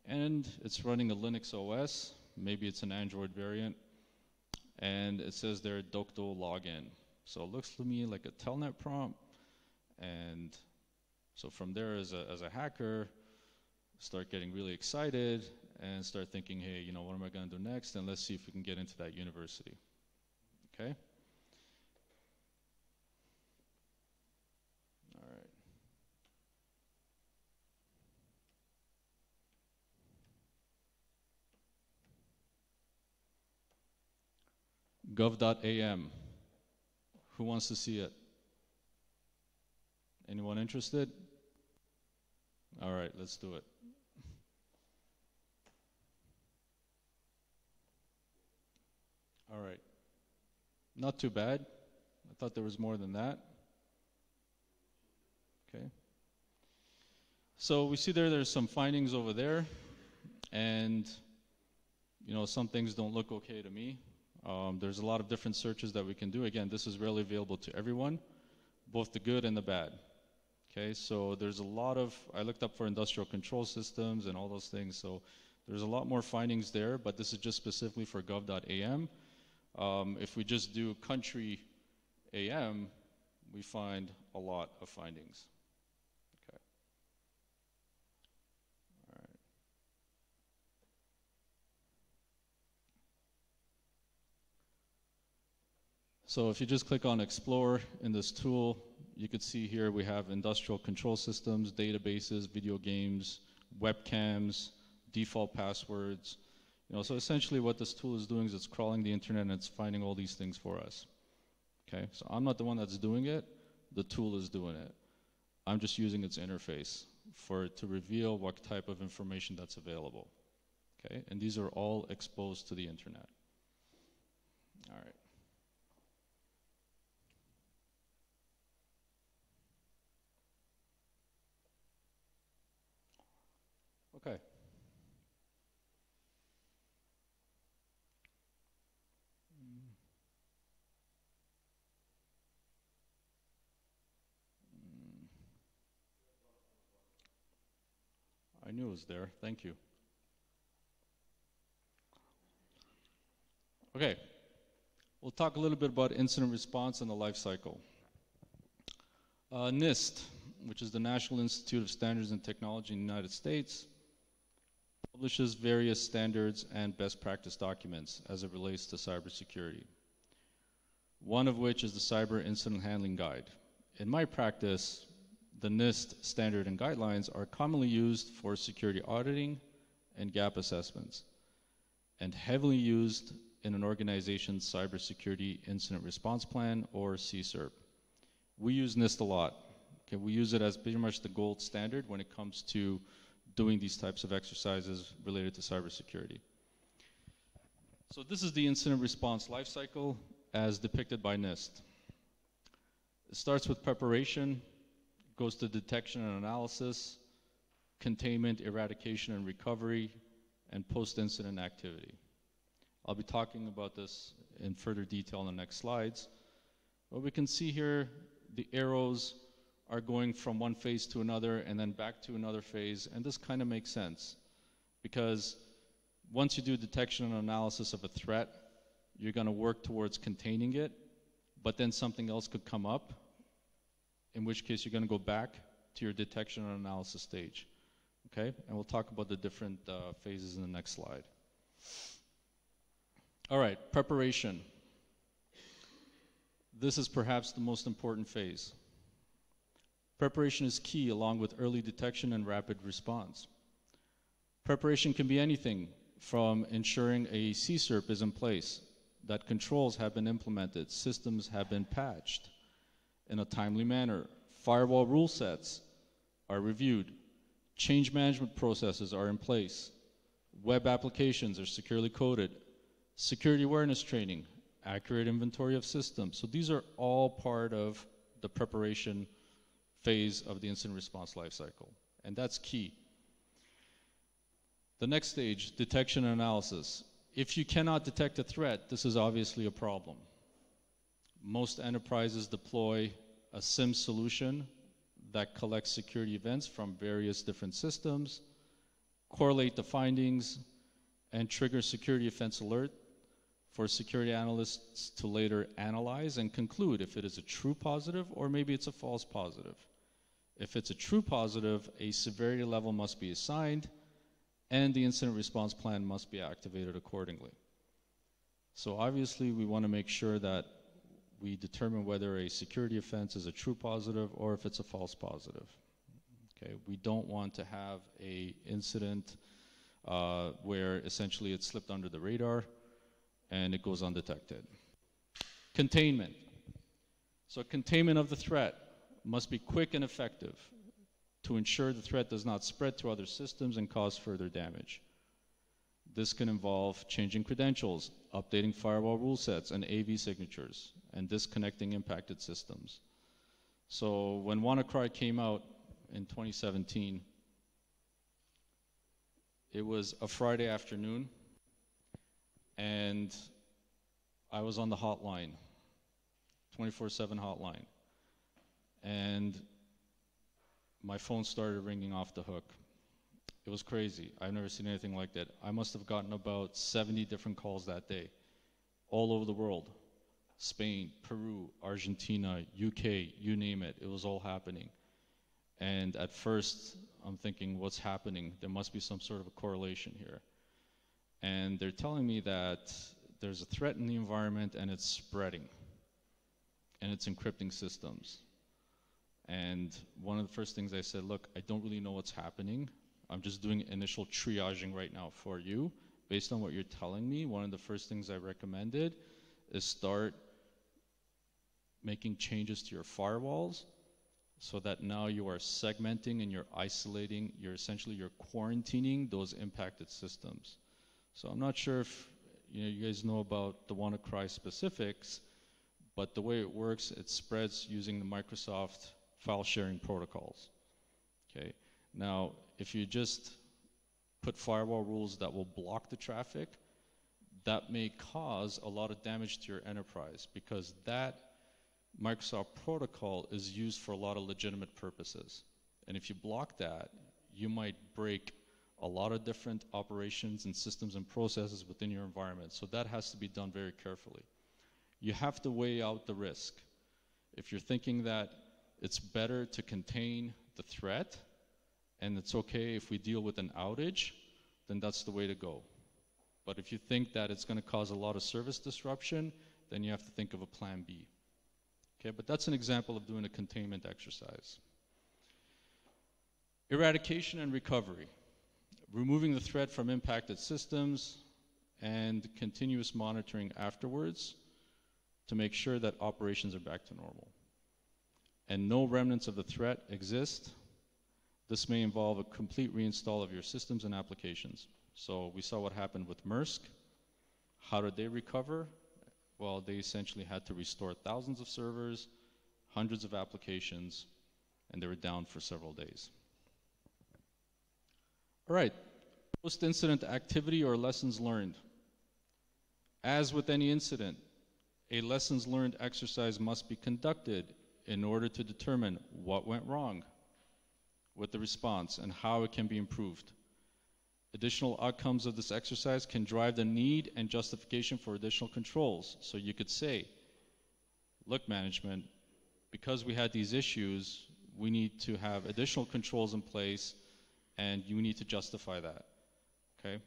and it's running a Linux OS. Maybe it's an Android variant, and it says there Dokto login. So it looks to me like a telnet prompt, and so from there, as a hacker, start getting really excited and start thinking, hey, what am I going to do next? And let's see if we can get into that university. Okay? All right. Gov.am. Who wants to see it? Anyone interested? All right, let's do it. All right. Not too bad. I thought there was more than that. Okay. So we see there's some findings over there, and some things don't look okay to me. There's a lot of different searches that we can do. Again, this is rarely available to everyone, both the good and the bad. Okay, so there's a lot of, I looked up for industrial control systems and all those things, so there's a lot more findings there, but this is just specifically for gov.am. If we just do country AM, we find a lot of findings. Okay. All right. So if you just click on Explore in this tool, you could see here we have industrial control systems, databases, video games, webcams, default passwords. So essentially what this tool is doing is it's crawling the internet and it's finding all these things for us. Okay, so I'm not the one that's doing it, the tool is doing it. I'm just using its interface to reveal what type of information that's available. Okay, and these are all exposed to the internet. All right. Okay. I knew it was there. Thank you. Okay. We'll talk a little bit about incident response and the life cycle. NIST, which is the National Institute of Standards and Technology in the United States, publishes various standards and best practice documents as it relates to cybersecurity. One of which is the Cyber Incident Handling Guide. In my practice, the NIST standard and guidelines are commonly used for security auditing and gap assessments, and heavily used in an organization's cybersecurity incident response plan, or CSIRP. We use NIST a lot. Okay, we use it as pretty much the gold standard when it comes to doing these types of exercises related to cybersecurity. So this is the incident response lifecycle as depicted by NIST. It starts with preparation, goes to detection and analysis, containment, eradication, and recovery, and post-incident activity. I'll be talking about this in further detail in the next slides. But we can see here the arrows are going from one phase to another and then back to another phase, and this kind of makes sense because once you do detection and analysis of a threat, you're going to work towards containing it, but then something else could come up, in which case you're going to go back to your detection and analysis stage. Okay, and we'll talk about the different phases in the next slide. All right, preparation. This is perhaps the most important phase. Preparation is key along with early detection and rapid response. Preparation can be anything from ensuring a CSIRP is in place, that controls have been implemented, systems have been patched in a timely manner, firewall rule sets are reviewed, change management processes are in place, web applications are securely coded, security awareness training, accurate inventory of systems. So these are all part of the preparation phase of the incident response lifecycle, and that's key. The next stage, detection and analysis. If you cannot detect a threat, this is obviously a problem. Most enterprises deploy a SIM solution that collects security events from various different systems, correlate the findings, and trigger security offense alert for security analysts to later analyze and conclude if it is a true positive or maybe it's a false positive. If it's a true positive, a severity level must be assigned and the incident response plan must be activated accordingly. So obviously we want to make sure that we determine whether a security offense is a true positive or if it's a false positive. Okay, we don't want to have an incident where essentially it slipped under the radar and it goes undetected. Containment. So containment of the threat must be quick and effective to ensure the threat does not spread to other systems and cause further damage. This can involve changing credentials, updating firewall rule sets and AV signatures, and disconnecting impacted systems. So when WannaCry came out in 2017, it was a Friday afternoon, and I was on the hotline, 24/7 hotline, and my phone started ringing off the hook. It was crazy. I've never seen anything like that. I must have gotten about 70 different calls that day, all over the world. Spain, Peru, Argentina, UK, you name it. It was all happening. And at first, I'm thinking, what's happening? There must be some sort of a correlation here. And they're telling me that there's a threat in the environment and it's spreading. And it's encrypting systems. And one of the first things I said, look, I don't really know what's happening. I'm just doing initial triaging right now for you. Based on what you're telling me, one of the first things I recommended is start making changes to your firewalls so that now you are segmenting and you're isolating, you're quarantining those impacted systems. So I'm not sure if you guys know about the WannaCry specifics, but the way it works, it spreads using the Microsoft file sharing protocols. Okay. Now, if you just put firewall rules that will block the traffic, that may cause a lot of damage to your enterprise because that Microsoft protocol is used for a lot of legitimate purposes. And if you block that, you might break a lot of different operations and systems and processes within your environment. So that has to be done very carefully. You have to weigh out the risk. If you're thinking that it's better to contain the threat and it's okay if we deal with an outage, then that's the way to go. But if you think that it's going to cause a lot of service disruption, then you have to think of a plan B. Okay, but that's an example of doing a containment exercise. Eradication and recovery. Removing the threat from impacted systems and continuous monitoring afterwards to make sure that operations are back to normal. And no remnants of the threat exist. This may involve a complete reinstall of your systems and applications. So we saw what happened with Maersk. How did they recover? Well, they essentially had to restore thousands of servers, hundreds of applications, and they were down for several days. All right, post-incident activity or lessons learned. As with any incident, a lessons learned exercise must be conducted in order to determine what went wrong with the response and how it can be improved. Additional outcomes of this exercise can drive the need and justification for additional controls. So you could say, look, management, because we had these issues, we need to have additional controls in place, and you need to justify that, okay?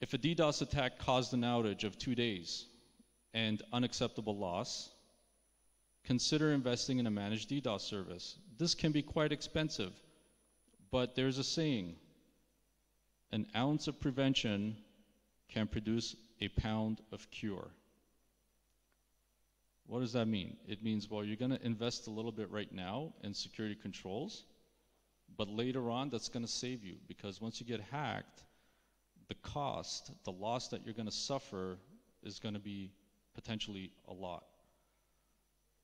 If a DDoS attack caused an outage of 2 days and unacceptable loss, consider investing in a managed DDoS service. This can be quite expensive, but there's a saying, an ounce of prevention can produce a pound of cure. What does that mean? It means, well, you're going to invest a little bit right now in security controls, but later on that's going to save you, because once you get hacked, the cost, the loss that you're going to suffer is going to be potentially a lot.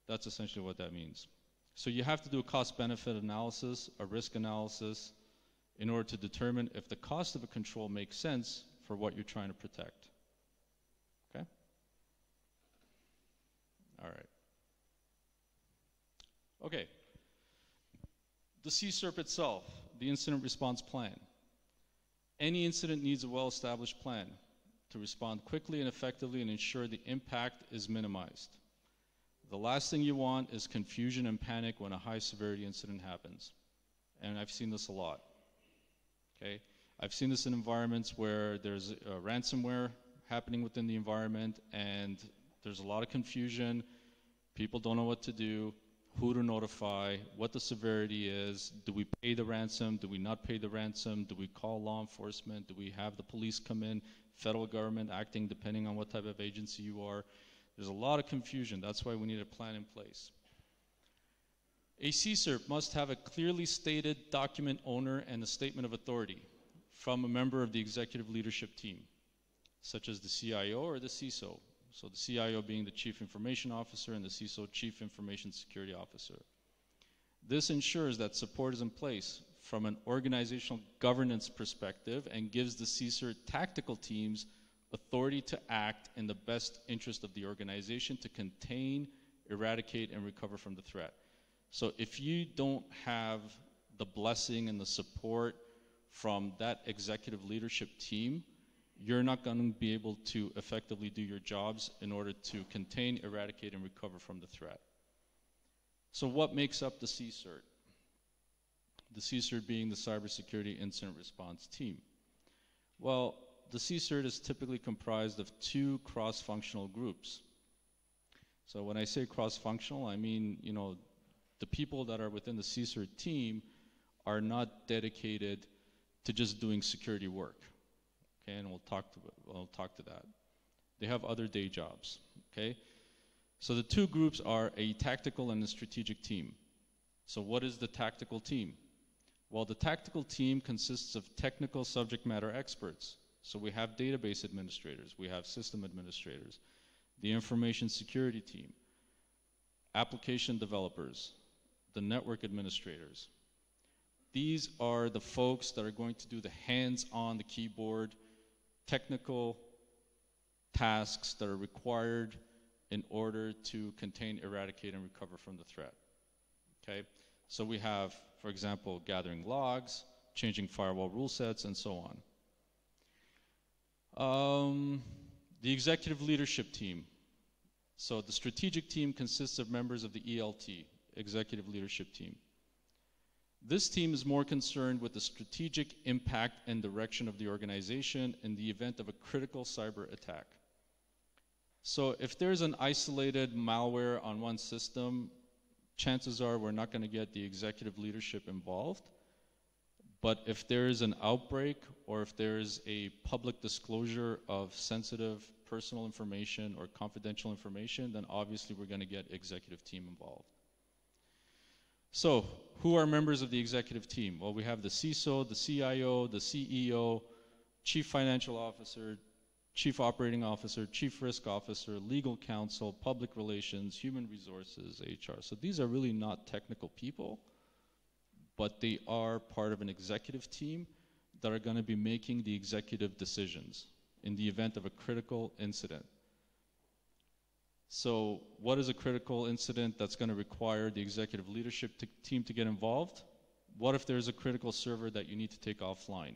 That's essentially what that means. So you have to do a cost-benefit analysis, a risk analysis, in order to determine if the cost of a control makes sense for what you're trying to protect. Okay? All right. Okay. The CSRP itself, the incident response plan. Any incident needs a well-established plan to respond quickly and effectively and ensure the impact is minimized. The last thing you want is confusion and panic when a high-severity incident happens. And I've seen this a lot. Okay? I've seen this in environments where there's ransomware happening within the environment, and there's a lot of confusion. People don't know what to do, who to notify, what the severity is. Do we pay the ransom? Do we not pay the ransom? Do we call law enforcement? Do we have the police come in? Federal government acting depending on what type of agency you are. There's a lot of confusion. That's why we need a plan in place. A CSRP must have a clearly stated document owner and a statement of authority from a member of the executive leadership team, such as the CIO or the CISO. So the CIO being the Chief Information Officer and the CISO Chief Information Security Officer. This ensures that support is in place from an organizational governance perspective and gives the CSRP tactical teams authority to act in the best interest of the organization to contain, eradicate, and recover from the threat. So if you don't have the blessing and the support from that executive leadership team, you're not going to be able to effectively do your jobs in order to contain, eradicate, and recover from the threat. So what makes up the CSRT? The CSRT being the Cybersecurity Incident Response Team. Well, the CSRT is typically comprised of 2 cross-functional groups. So when I say cross-functional, I mean, you know, the people that are within the CSRT team are not dedicated to just doing security work. Okay, and we'll talk to that. They have other day jobs, okay? So the 2 groups are a tactical and a strategic team. So what is the tactical team? Well, the tactical team consists of technical subject matter experts. So we have database administrators, we have system administrators, the information security team, application developers, the network administrators. These are the folks that are going to do the hands-on, the keyboard, technical tasks that are required in order to contain, eradicate, and recover from the threat. Okay? So we have, for example, gathering logs, changing firewall rule sets, and so on. The executive leadership team. So the strategic team consists of members of the ELT, executive leadership team. This team is more concerned with the strategic impact and direction of the organization in the event of a critical cyber attack. So if there's an isolated malware on one system, chances are we're not going to get the executive leadership involved. But if there is an outbreak or if there is a public disclosure of sensitive personal information or confidential information, then obviously we're going to get executive team involved. So, who are members of the executive team? Well, we have the CISO, the CIO, the CEO, Chief Financial Officer, Chief Operating Officer, Chief Risk Officer, Legal Counsel, Public Relations, Human Resources, HR. So these are really not technical people, but they are part of an executive team that are going to be making the executive decisions in the event of a critical incident. So what is a critical incident that's going to require the executive leadership team to get involved? What if there's a critical server that you need to take offline?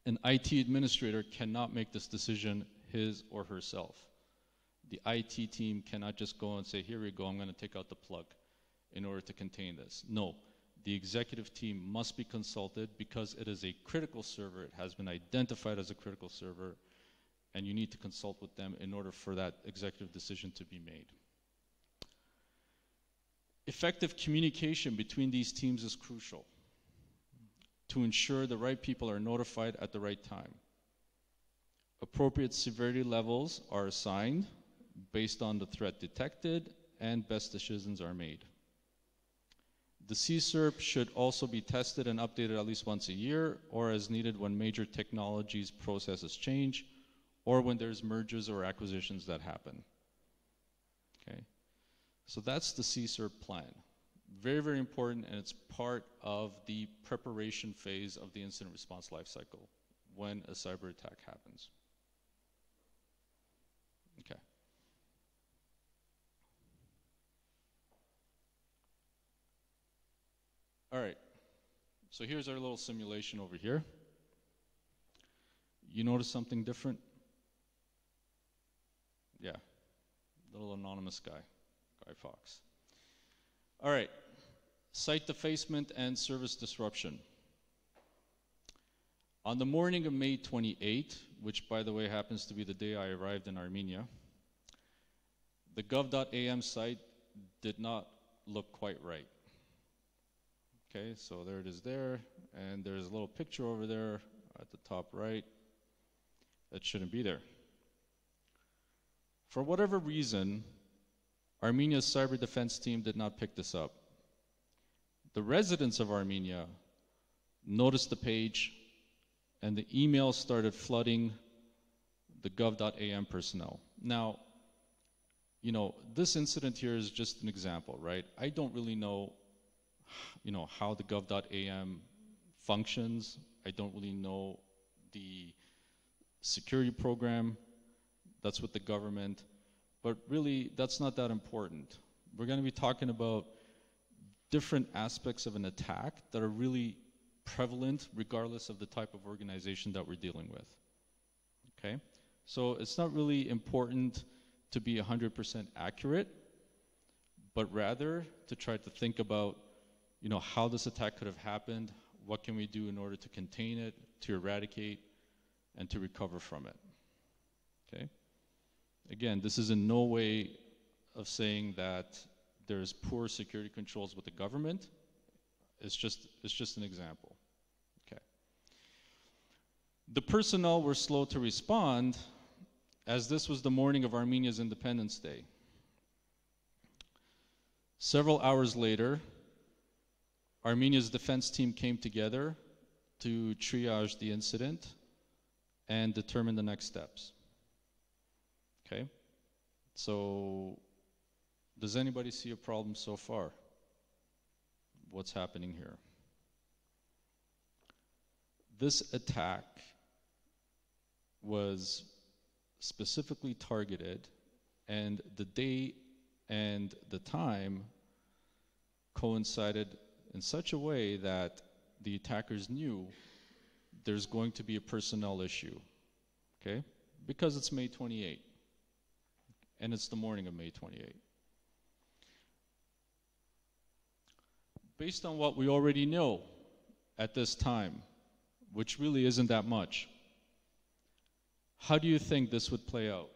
An IT administrator cannot make this decision his or herself. The IT team cannot just go and say, here we go, I'm going to take out the plug in order to contain this. No, the executive team must be consulted because it is a critical server. It has been identified as a critical server, and you need to consult with them in order for that executive decision to be made. Effective communication between these teams is crucial to ensure the right people are notified at the right time. Appropriate severity levels are assigned based on the threat detected, and best decisions are made. The CSERP should also be tested and updated at least once a year, or as needed when major technologies processes change, or when there's mergers or acquisitions that happen. Okay, so that's the CSERP plan. Very, very important, and it's part of the preparation phase of the incident response lifecycle when a cyber attack happens. Okay. All right, so here's our little simulation over here. You notice something different? Yeah, little anonymous guy, Guy Fawkes. All right, site defacement and service disruption. On the morning of May 28, which by the way happens to be the day I arrived in Armenia, the gov.am site did not look quite right. Okay, so there it is there, and there's a little picture over there at the top right that shouldn't be there. For whatever reason, Armenia's cyber defense team did not pick this up. The residents of Armenia noticed the page, and the email started flooding the gov.am personnel. Now, you know, this incident here is just an example, right? I don't really know, you know, how the gov.am functions. I don't really know the security program that's with the government, but really that's not that important. We're going to be talking about different aspects of an attack that are really prevalent regardless of the type of organization that we're dealing with. Okay? So it's not really important to be 100% accurate, but rather to try to think about, you know, how this attack could have happened, what can we do in order to contain it, to eradicate, and to recover from it. Okay? Again, this is in no way of saying that there's poor security controls with the government. It's just an example. Okay. The personnel were slow to respond, as this was the morning of Armenia's Independence Day. Several hours later, Armenia's defense team came together to triage the incident and determine the next steps. Okay? So, does anybody see a problem so far? What's happening here? This attack was specifically targeted, and the day and the time coincided in such a way that the attackers knew there's going to be a personnel issue, okay? Because it's May 28, and it's the morning of May 28. Based on what we already know at this time, which really isn't that much, how do you think this would play out?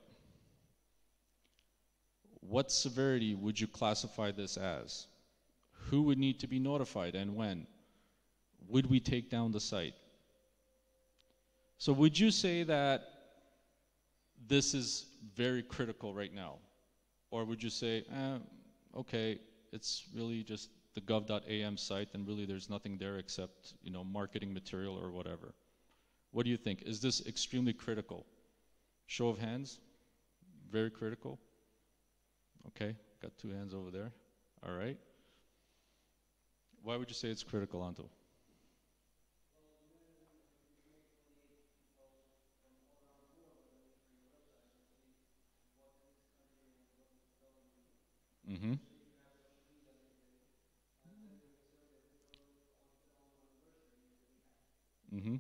What severity would you classify this as? Who would need to be notified and when? would we take down the site? So would you say that this is very critical right now? Or would you say, okay, it's really just the gov.am site and really there's nothing there except, you know, marketing material or whatever? What do you think? Is this extremely critical? Show of hands? Very critical? Okay, got 2 hands over there. All right. Why would you say it's critical, Anto? Mm-hmm. Mm-hmm.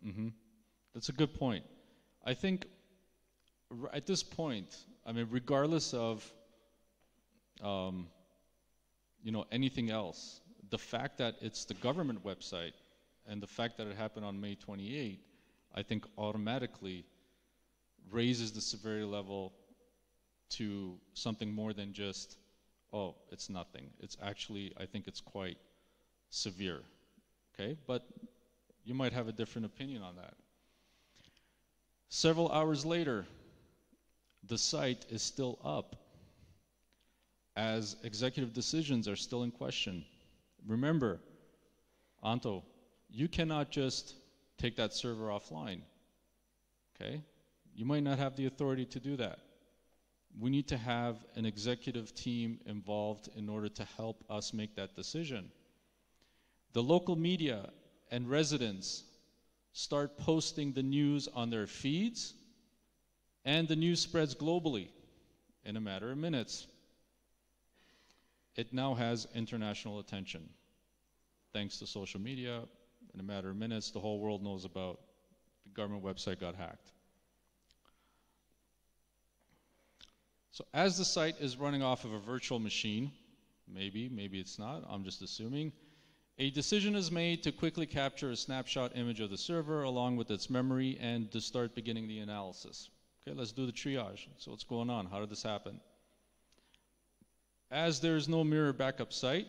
Mm-hmm. That's a good point. I think at this point, I mean, regardless of um, you know, anything else, the fact that it's the government website and the fact that it happened on May 28, I think automatically raises the severity level to something more than just, oh, it's nothing. It's actually, I think it's quite severe, okay? But you might have a different opinion on that. Several hours later, the site is still up as executive decisions are still in question. Remember, Anto, you cannot just take that server offline, okay? You might not have the authority to do that. We need to have an executive team involved in order to help us make that decision. The local media and residents start posting the news on their feeds, and the news spreads globally in a matter of minutes. It now has international attention. Thanks to social media, in a matter of minutes, the whole world knows about the government website got hacked. So as the site is running off of a virtual machine, maybe it's not, I'm just assuming, a decision is made to quickly capture a snapshot image of the server along with its memory and to start beginning the analysis. Okay, let's do the triage. So what's going on? How did this happen? As there's no mirror backup site,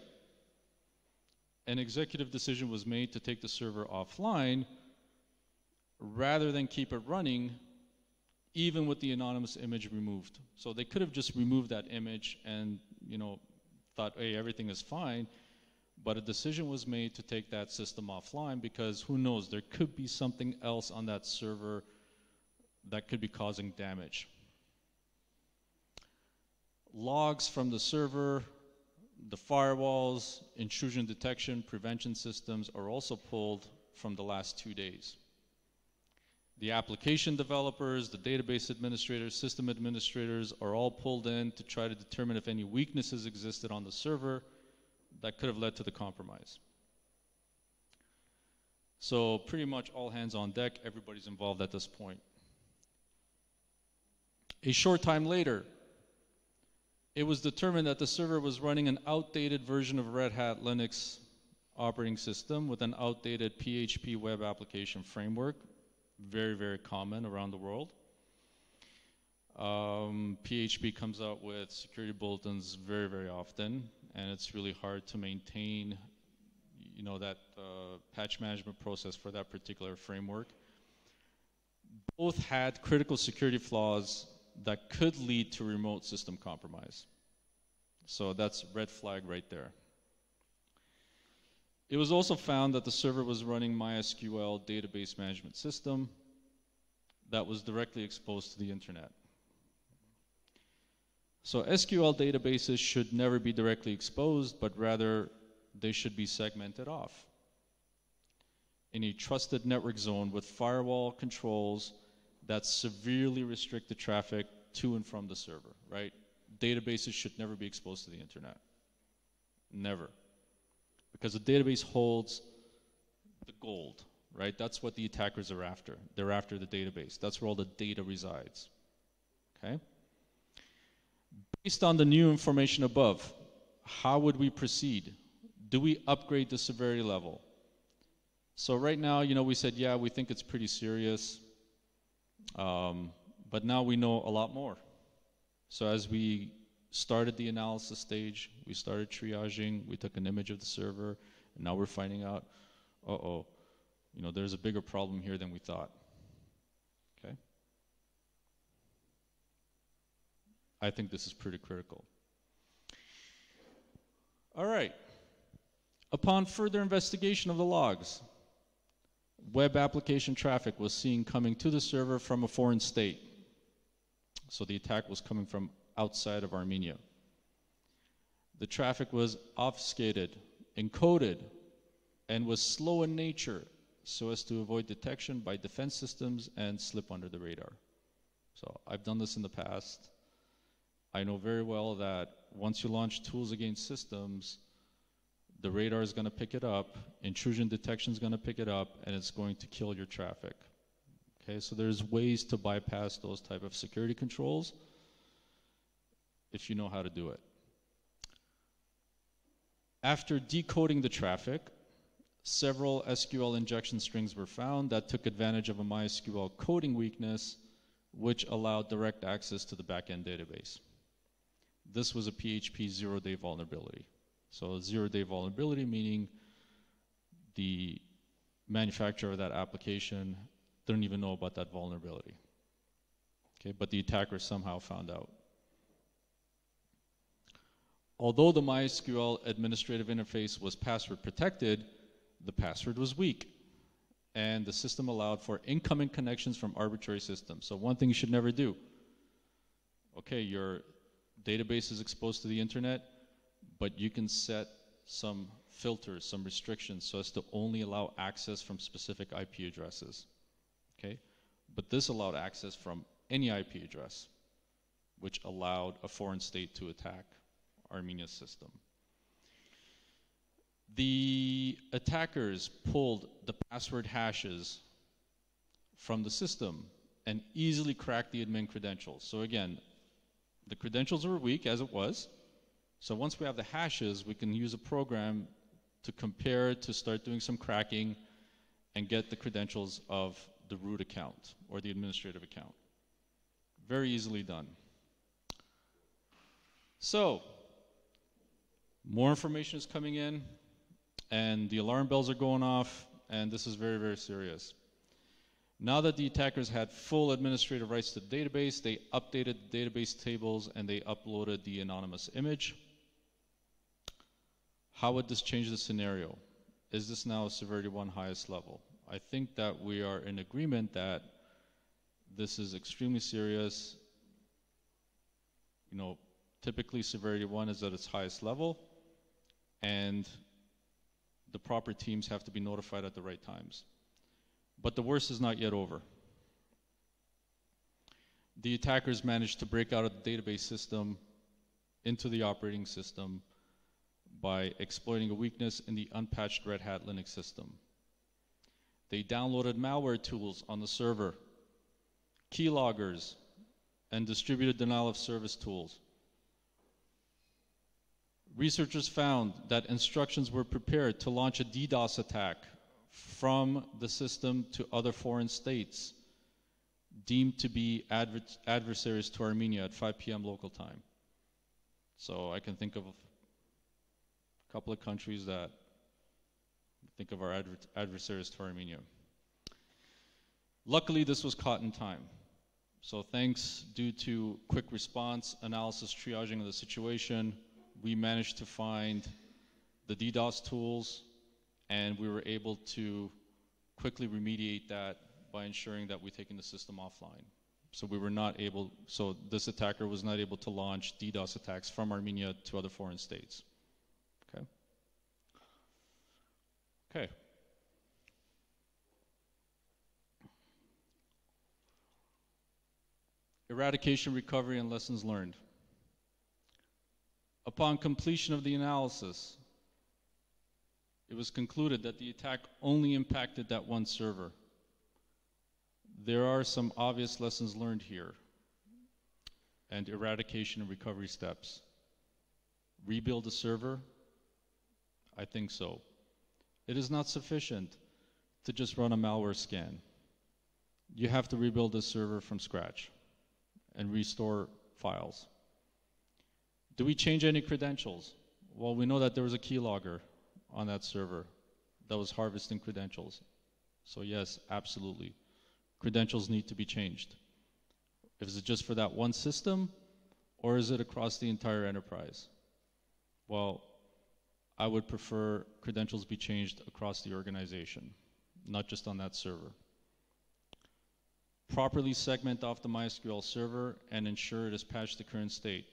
an executive decision was made to take the server offline rather than keep it running even with the anonymous image removed. So they could have just removed that image and, you know, thought, hey, everything is fine. But a decision was made to take that system offline because who knows, there could be something else on that server that could be causing damage. Logs from the server, the firewalls, intrusion detection, prevention systems are also pulled from the last 2 days. The application developers, the database administrators, system administrators are all pulled in to try to determine if any weaknesses existed on the server that could have led to the compromise. So pretty much all hands on deck, everybody's involved at this point. A short time later, it was determined that the server was running an outdated version of Red Hat Linux operating system with an outdated PHP web application framework, very, very common around the world. PHP comes out with security bulletins very, very often, and it's really hard to maintain, you know, that patch management process for that particular framework. Both had critical security flaws that could lead to remote system compromise. So that's red flag right there. It was also found that the server was running MySQL database management system that was directly exposed to the internet. So SQL databases should never be directly exposed, but rather they should be segmented off in a trusted network zone with firewall controls that severely restrict the traffic to and from the server, right? Databases should never be exposed to the internet. Never. Because the database holds the gold, right? That's what the attackers are after. They're after the database. That's where all the data resides, okay? Based on the new information above, how would we proceed? Do we upgrade the severity level? So right now, you know, we said, yeah, we think it's pretty serious, but now we know a lot more. So as we started the analysis stage, we started triaging, we took an image of the server, and now we're finding out, there's a bigger problem here than we thought. Okay? I think this is pretty critical. All right. Upon further investigation of the logs, web application traffic was seen coming to the server from a foreign state. So the attack was coming from outside of Armenia. The traffic was obfuscated, encoded, and was slow in nature so as to avoid detection by defense systems and slip under the radar. So I've done this in the past. I know very well that once you launch tools against systems, the radar is going to pick it up, intrusion detection is going to pick it up, and it's going to kill your traffic. Okay, so there's ways to bypass those type of security controls if you know how to do it. After decoding the traffic, several SQL injection strings were found that took advantage of a MySQL coding weakness, which allowed direct access to the backend database. This was a PHP zero-day vulnerability. So a zero-day vulnerability meaning the manufacturer of that application didn't even know about that vulnerability. Okay, but the attacker somehow found out. Although the MySQL administrative interface was password protected, the password was weak, and the system allowed for incoming connections from arbitrary systems. So one thing you should never do, okay, your database is exposed to the internet, but you can set some filters, some restrictions, so as to only allow access from specific IP addresses, okay? But this allowed access from any IP address, which allowed a foreign state to attack Armenia's system. The attackers pulled the password hashes from the system and easily cracked the admin credentials. So again, the credentials were weak as it was. So once we have the hashes, we can use a program to compare, to start doing some cracking and get the credentials of the root account or the administrative account. Very easily done. So, more information is coming in, and the alarm bells are going off, and this is very, very serious. Now that the attackers had full administrative rights to the database, they updated the database tables and they uploaded the anonymous image. How would this change the scenario? Is this now a severity 1 highest level? I think that we are in agreement that this is extremely serious. You know, typically severity 1 is at its highest level, and the proper teams have to be notified at the right times. But the worst is not yet over. The attackers managed to break out of the database system into the operating system by exploiting a weakness in the unpatched Red Hat Linux system. They downloaded malware tools on the server, keyloggers, and distributed denial of service tools. Researchers found that instructions were prepared to launch a DDoS attack from the system to other foreign states deemed to be adversaries to Armenia at 5 p.m. local time. So I can think of a couple of countries that think of our adversaries to Armenia. Luckily, this was caught in time. So thanks due to quick response, analysis, triaging of the situation, we managed to find the DDoS tools, and we were able to quickly remediate that by ensuring that we're taking the system offline. So we were not able, so this attacker was not able to launch DDoS attacks from Armenia to other foreign states. Okay. Okay. Eradication, recovery, and lessons learned. Upon completion of the analysis, it was concluded that the attack only impacted that one server. There are some obvious lessons learned here, and eradication and recovery steps. Rebuild the server? I think so. It is not sufficient to just run a malware scan. You have to rebuild the server from scratch and restore files. Do we change any credentials? Well, we know that there was a keylogger on that server that was harvesting credentials. So yes, absolutely. Credentials need to be changed. Is it just for that one system, or is it across the entire enterprise? Well, I would prefer credentials be changed across the organization, not just on that server. Properly segment off the MySQL server and ensure it is patched to current state.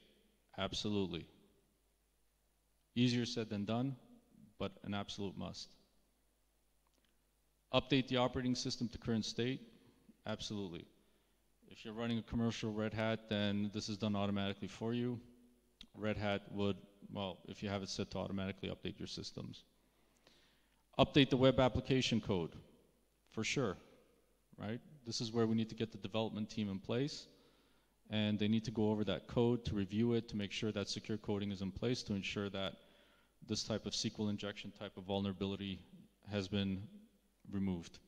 Absolutely. Easier said than done, but an absolute must. Update the operating system to current state. Absolutely. If you're running a commercial Red Hat, then this is done automatically for you. Red Hat would, well, if you have it set to automatically update your systems. Update the web application code, for sure, right? This is where we need to get the development team in place, and they need to go over that code to review it, to make sure that secure coding is in place, to ensure that this type of SQL injection type of vulnerability has been removed.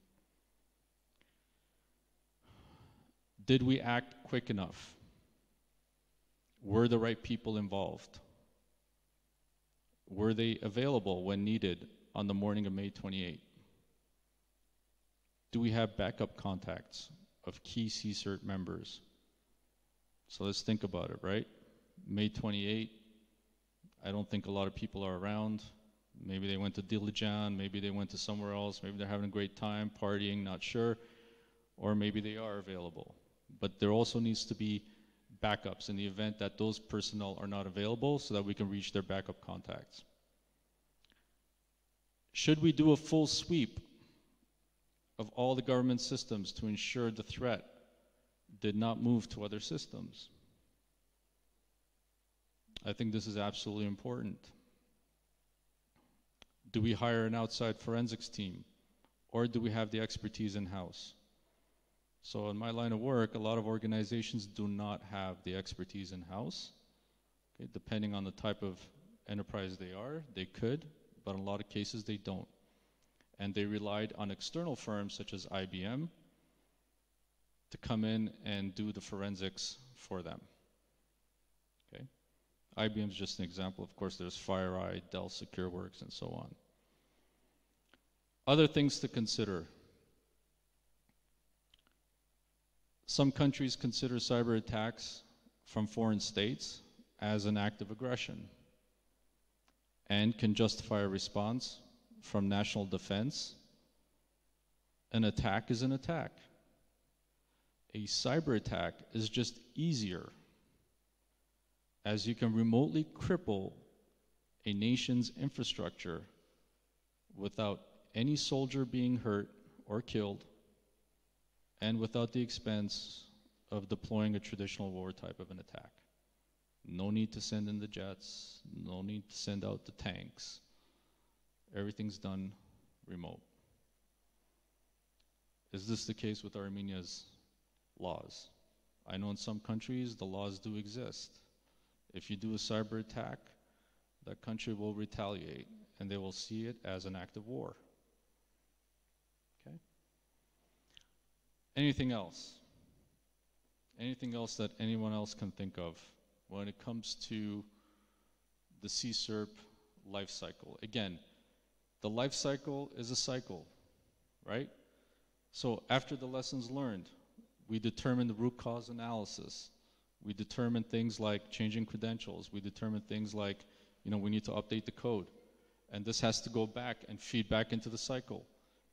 Did we act quick enough? Were the right people involved? Were they available when needed on the morning of May 28? Do we have backup contacts of key CSIRT members? So let's think about it, right? May 28, I don't think a lot of people are around. Maybe they went to Dilijan, maybe they went to somewhere else, maybe they're having a great time, partying, not sure, or maybe they are available. But there also needs to be backups in the event that those personnel are not available so that we can reach their backup contacts. Should we do a full sweep of all the government systems to ensure the threat did not move to other systems? I think this is absolutely important. Do we hire an outside forensics team, or do we have the expertise in-house? So in my line of work, a lot of organizations do not have the expertise in-house. Okay, depending on the type of enterprise they are, they could, but in a lot of cases they don't. And they relied on external firms such as IBM to come in and do the forensics for them. Okay? IBM is just an example. Of course, there's FireEye, Dell SecureWorks, and so on. Other things to consider. Some countries consider cyber attacks from foreign states as an act of aggression and can justify a response from national defense. An attack is an attack. A cyber attack is just easier, as you can remotely cripple a nation's infrastructure without any soldier being hurt or killed, and without the expense of deploying a traditional war type of an attack. No need to send in the jets, no need to send out the tanks. Everything's done remote. Is this the case with Armenia's laws? I know in some countries the laws do exist. If you do a cyber attack, that country will retaliate and they will see it as an act of war. Okay? Anything else? Anything else that anyone else can think of when it comes to the CSIRP life cycle? Again, the life cycle is a cycle, right? So after the lessons learned, we determine the root cause analysis. We determine things like changing credentials. We determine things like, we need to update the code. And this has to go back and feed back into the cycle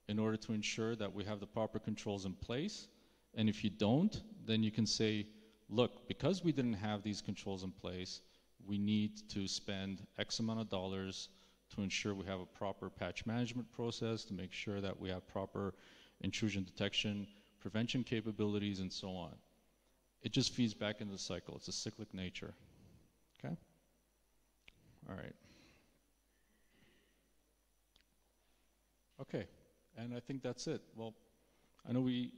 in order to ensure that we have the proper controls in place. And if you don't, then you can say, look, because we didn't have these controls in place, we need to spend X amount of dollars to ensure we have a proper patch management process, to make sure that we have proper intrusion detection, prevention capabilities, and so on. It just feeds back into the cycle. It's a cyclic nature. Okay? All right. Okay, and I think that's it. Well, I know we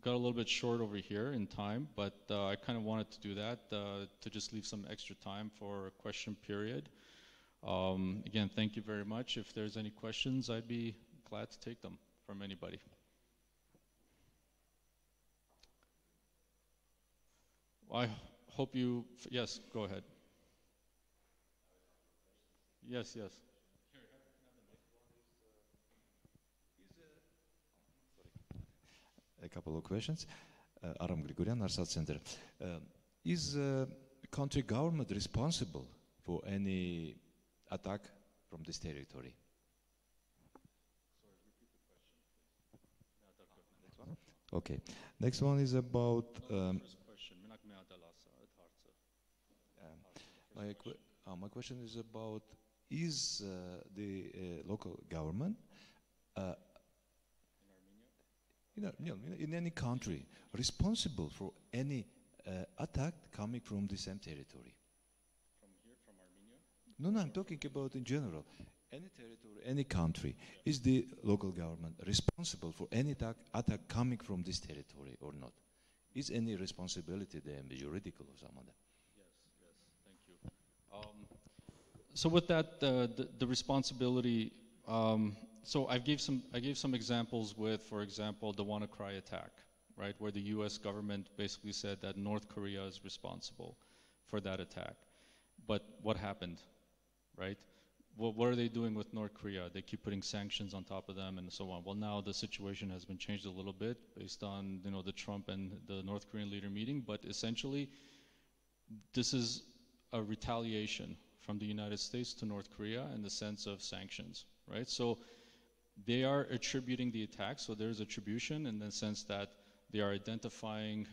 got a little bit short over here in time, but I kind of wanted to do that to just leave some extra time for a question period. Again, thank you very much. If there's any questions, I'd be glad to take them from anybody. I hope you, yes, go ahead. Yes, yes. A couple of questions. Aram Grigoryan, Arsat Center. Is country government responsible for any attack from this territory? Next one. Okay. Next one is about. My question is about: is the local government in any country responsible for any attack coming from the same territory? From here, from Armenia? No, I'm talking about in general. Any territory, any country, is the local government responsible for any attack coming from this territory or not? Is any responsibility there, juridical or some other? Yes, thank you. So with that, the responsibility. So I gave some examples with, for example, the WannaCry attack, right, where the U.S. government basically said that North Korea is responsible for that attack. But what happened, right? What are they doing with North Korea? They keep putting sanctions on top of them and so on. Well, now the situation has been changed a little bit based on the Trump and the North Korean leader meeting. But essentially, this is a retaliation from the United States to North Korea in the sense of sanctions, right? So they are attributing the attack, so there's attribution in the sense that they are identifying,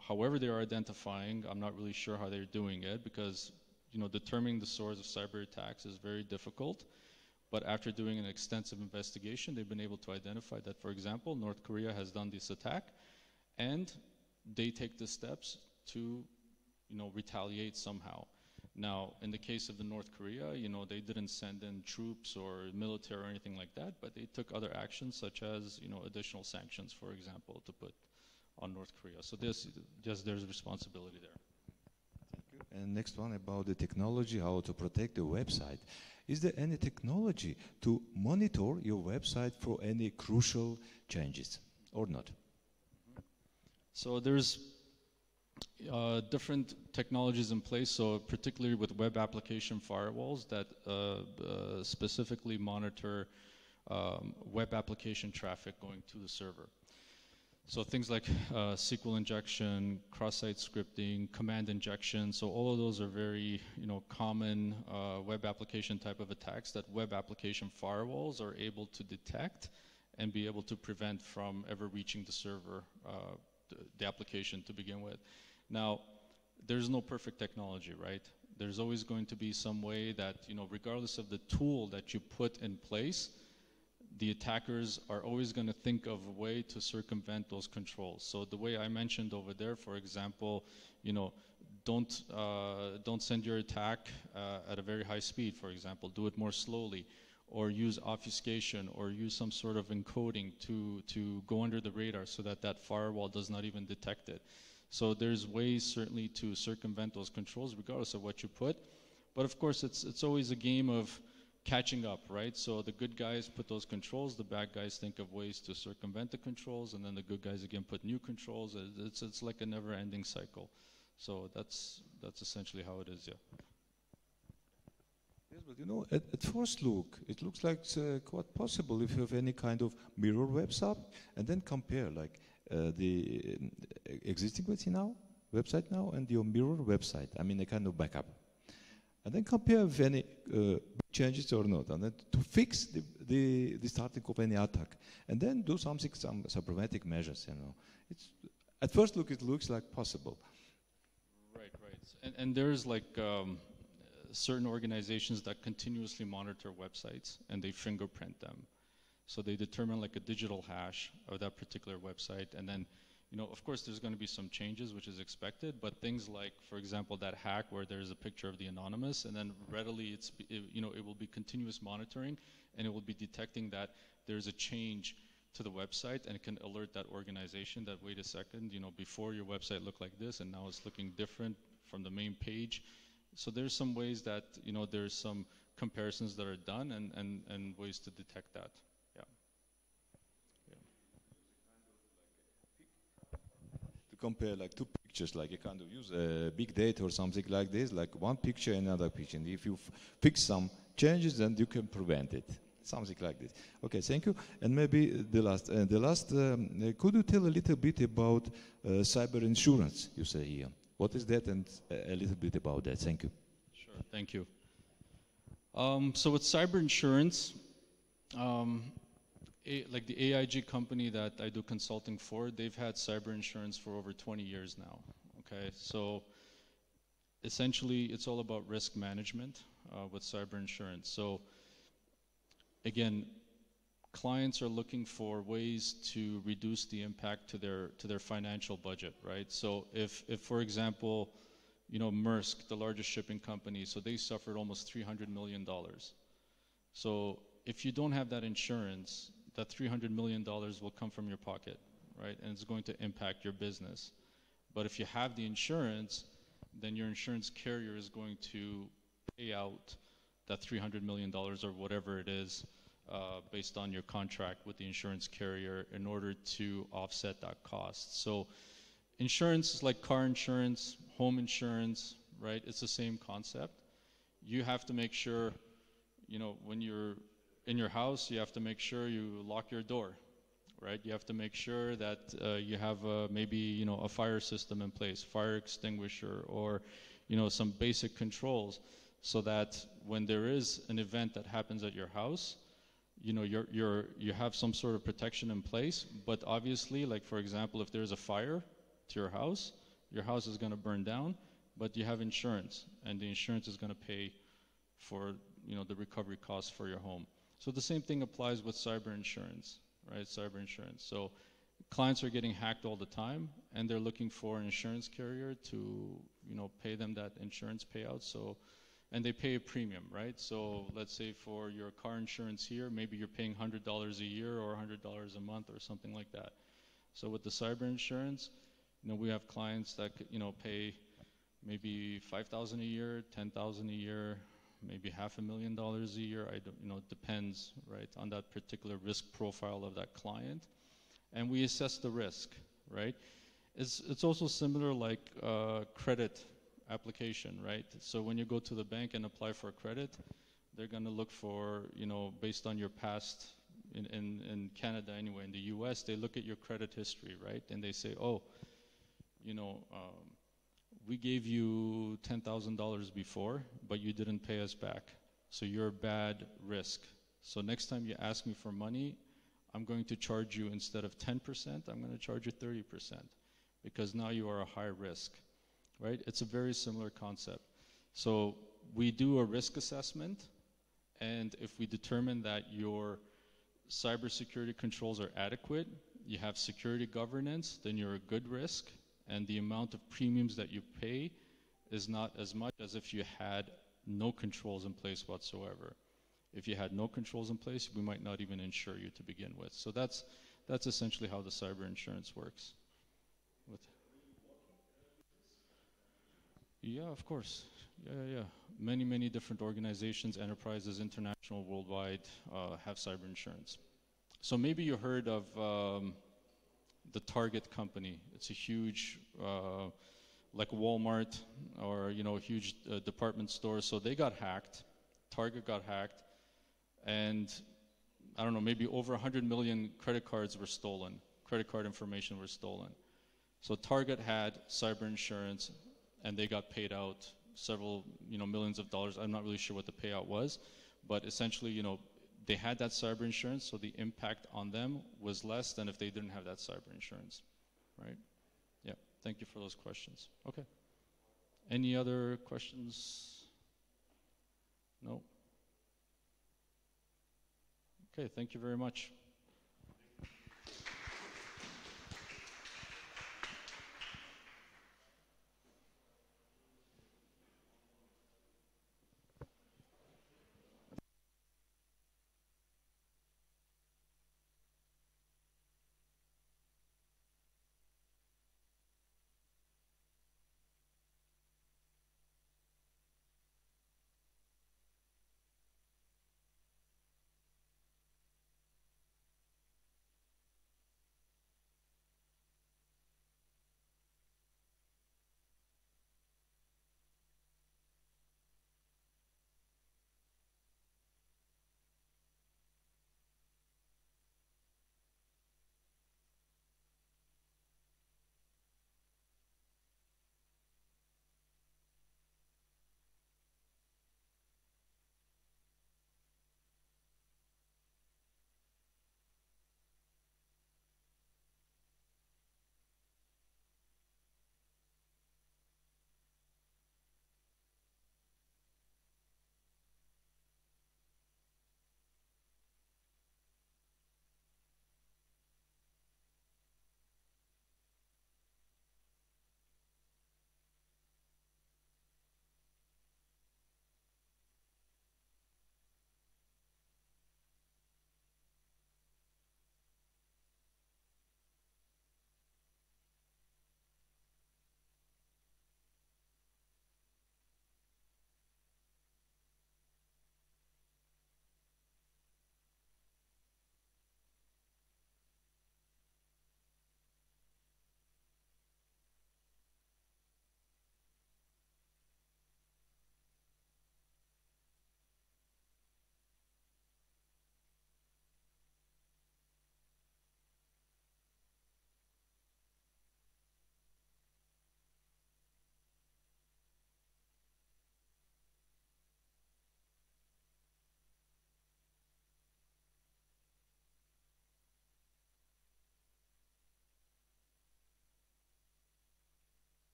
however they are identifying, I'm not really sure how they're doing it because, determining the source of cyber attacks is very difficult. But after doing an extensive investigation, they've been able to identify that, for example, North Korea has done this attack, and they take the steps to, retaliate somehow. Now, in the case of the North Korea, they didn't send in troops or military or anything like that, but they took other actions such as, additional sanctions, for example, to put on North Korea. So there's responsibility there. Thank you. And next one about the technology, how to protect the website. Is there any technology to monitor your website for any crucial changes or not? So there's different technologies in place, so particularly with web application firewalls that specifically monitor web application traffic going to the server. So things like SQL injection, cross-site scripting, command injection, so all of those are very common web application type of attacks that web application firewalls are able to detect and be able to prevent from ever reaching the server, the application to begin with. Now, there's no perfect technology, right? There's always going to be some way that, regardless of the tool that you put in place, the attackers are always going to think of a way to circumvent those controls. So the way I mentioned over there, for example, don't send your attack at a very high speed, for example. Do it more slowly, or use obfuscation, or use some sort of encoding to go under the radar so that firewall does not even detect it. So there's ways certainly to circumvent those controls regardless of what you put. But of course it's always a game of catching up, right? So the good guys put those controls, the bad guys think of ways to circumvent the controls, and then the good guys again put new controls. It's like a never-ending cycle. So that's essentially how it is, yeah. Yes, but at first look, it looks like it's quite possible if you have any kind of mirror website and then compare like the existing website now and your mirror website. I mean, a kind of backup. And then compare if any big changes or not, and then to fix the starting of any attack. And then do some preventive measures, It's, at first look, it looks like possible. Right. And there's like certain organizations that continuously monitor websites and they fingerprint them. So they determine like a digital hash of that particular website, and then, of course there's going to be some changes, which is expected, but things like, for example, that hack where there's a picture of the anonymous, and then readily it will be continuous monitoring, and it will be detecting that there's a change to the website, and it can alert that organization that, wait a second, before your website looked like this, and now it's looking different from the main page. So there's some ways that, there's some comparisons that are done and ways to detect that. Compare like two pictures, like you kind of use big data or something like this, like one picture and another picture. And if you fix some changes and you can prevent it. Something like this. Okay, thank you. And maybe the last, could you tell a little bit about cyber insurance, you say here? What is that, and a little bit about that? Thank you. Sure, thank you. So with cyber insurance, like the AIG company that I do consulting for, they've had cyber insurance for over 20 years now. Okay, so essentially it's all about risk management with cyber insurance. So again, clients are looking for ways to reduce the impact to their financial budget, right? So if for example, you know, Maersk, the largest shipping company, so they suffered almost $300 million. So if you don't have that insurance, that $300 million will come from your pocket, right? And it's going to impact your business. But if you have the insurance, then your insurance carrier is going to pay out that $300 million or whatever it is based on your contract with the insurance carrier in order to offset that cost. So insurance is like car insurance, home insurance, right? It's the same concept. You have to make sure, you know, when you're in your house, you have to make sure you lock your door, right? You have to make sure that you have maybe, you know, a fire system in place, fire extinguisher, or, you know, some basic controls, so that when there is an event that happens at your house, you know, you have some sort of protection in place. But obviously, like for example, if there's a fire to your house is going to burn down, but you have insurance, and the insurance is going to pay for, you know, the recovery costs for your home. So the same thing applies with cyber insurance, right? Cyber insurance. So clients are getting hacked all the time, and they're looking for an insurance carrier to, you know, pay them that insurance payout. So, and they pay a premium, right? So let's say for your car insurance here, maybe you're paying $100 a year or $100 a month or something like that. So with the cyber insurance, you know, we have clients that, you know, pay maybe $5,000 a year, $10,000 a year, maybe $500,000 a year. You know, it depends, right, on that particular risk profile of that client. And we assess the risk, right? It's also similar like credit application, right? So when you go to the bank and apply for credit, they're going to look for, you know, based on your past, in Canada anyway, in the US, they look at your credit history, right? And they say, oh, you know, we gave you $10,000 before, but you didn't pay us back. So you're a bad risk. So next time you ask me for money, I'm going to charge you, instead of 10%, I'm going to charge you 30%, because now you are a high risk, right? It's a very similar concept. So we do a risk assessment, and if we determine that your cybersecurity controls are adequate, you have security governance, then you're a good risk, and the amount of premiums that you pay is not as much as if you had no controls in place whatsoever. If you had no controls in place, we might not even insure you to begin with. So that's essentially how the cyber insurance works. Yeah, of course. Yeah. Many different organizations, enterprises, international, worldwide, have cyber insurance. So maybe you heard of the Target company. It's a huge, like Walmart, or, you know, a huge department store. So they got hacked. Target got hacked, and I don't know, maybe over 100 million credit cards were stolen. Credit card information was stolen. So Target had cyber insurance, and they got paid out several, you know, millions of dollars. I'm not really sure what the payout was, but essentially, you know, they had that cyber insurance, so the impact on them was less than if they didn't have that cyber insurance, right? Yeah, thank you for those questions. Okay. Any other questions? No? Okay, thank you very much.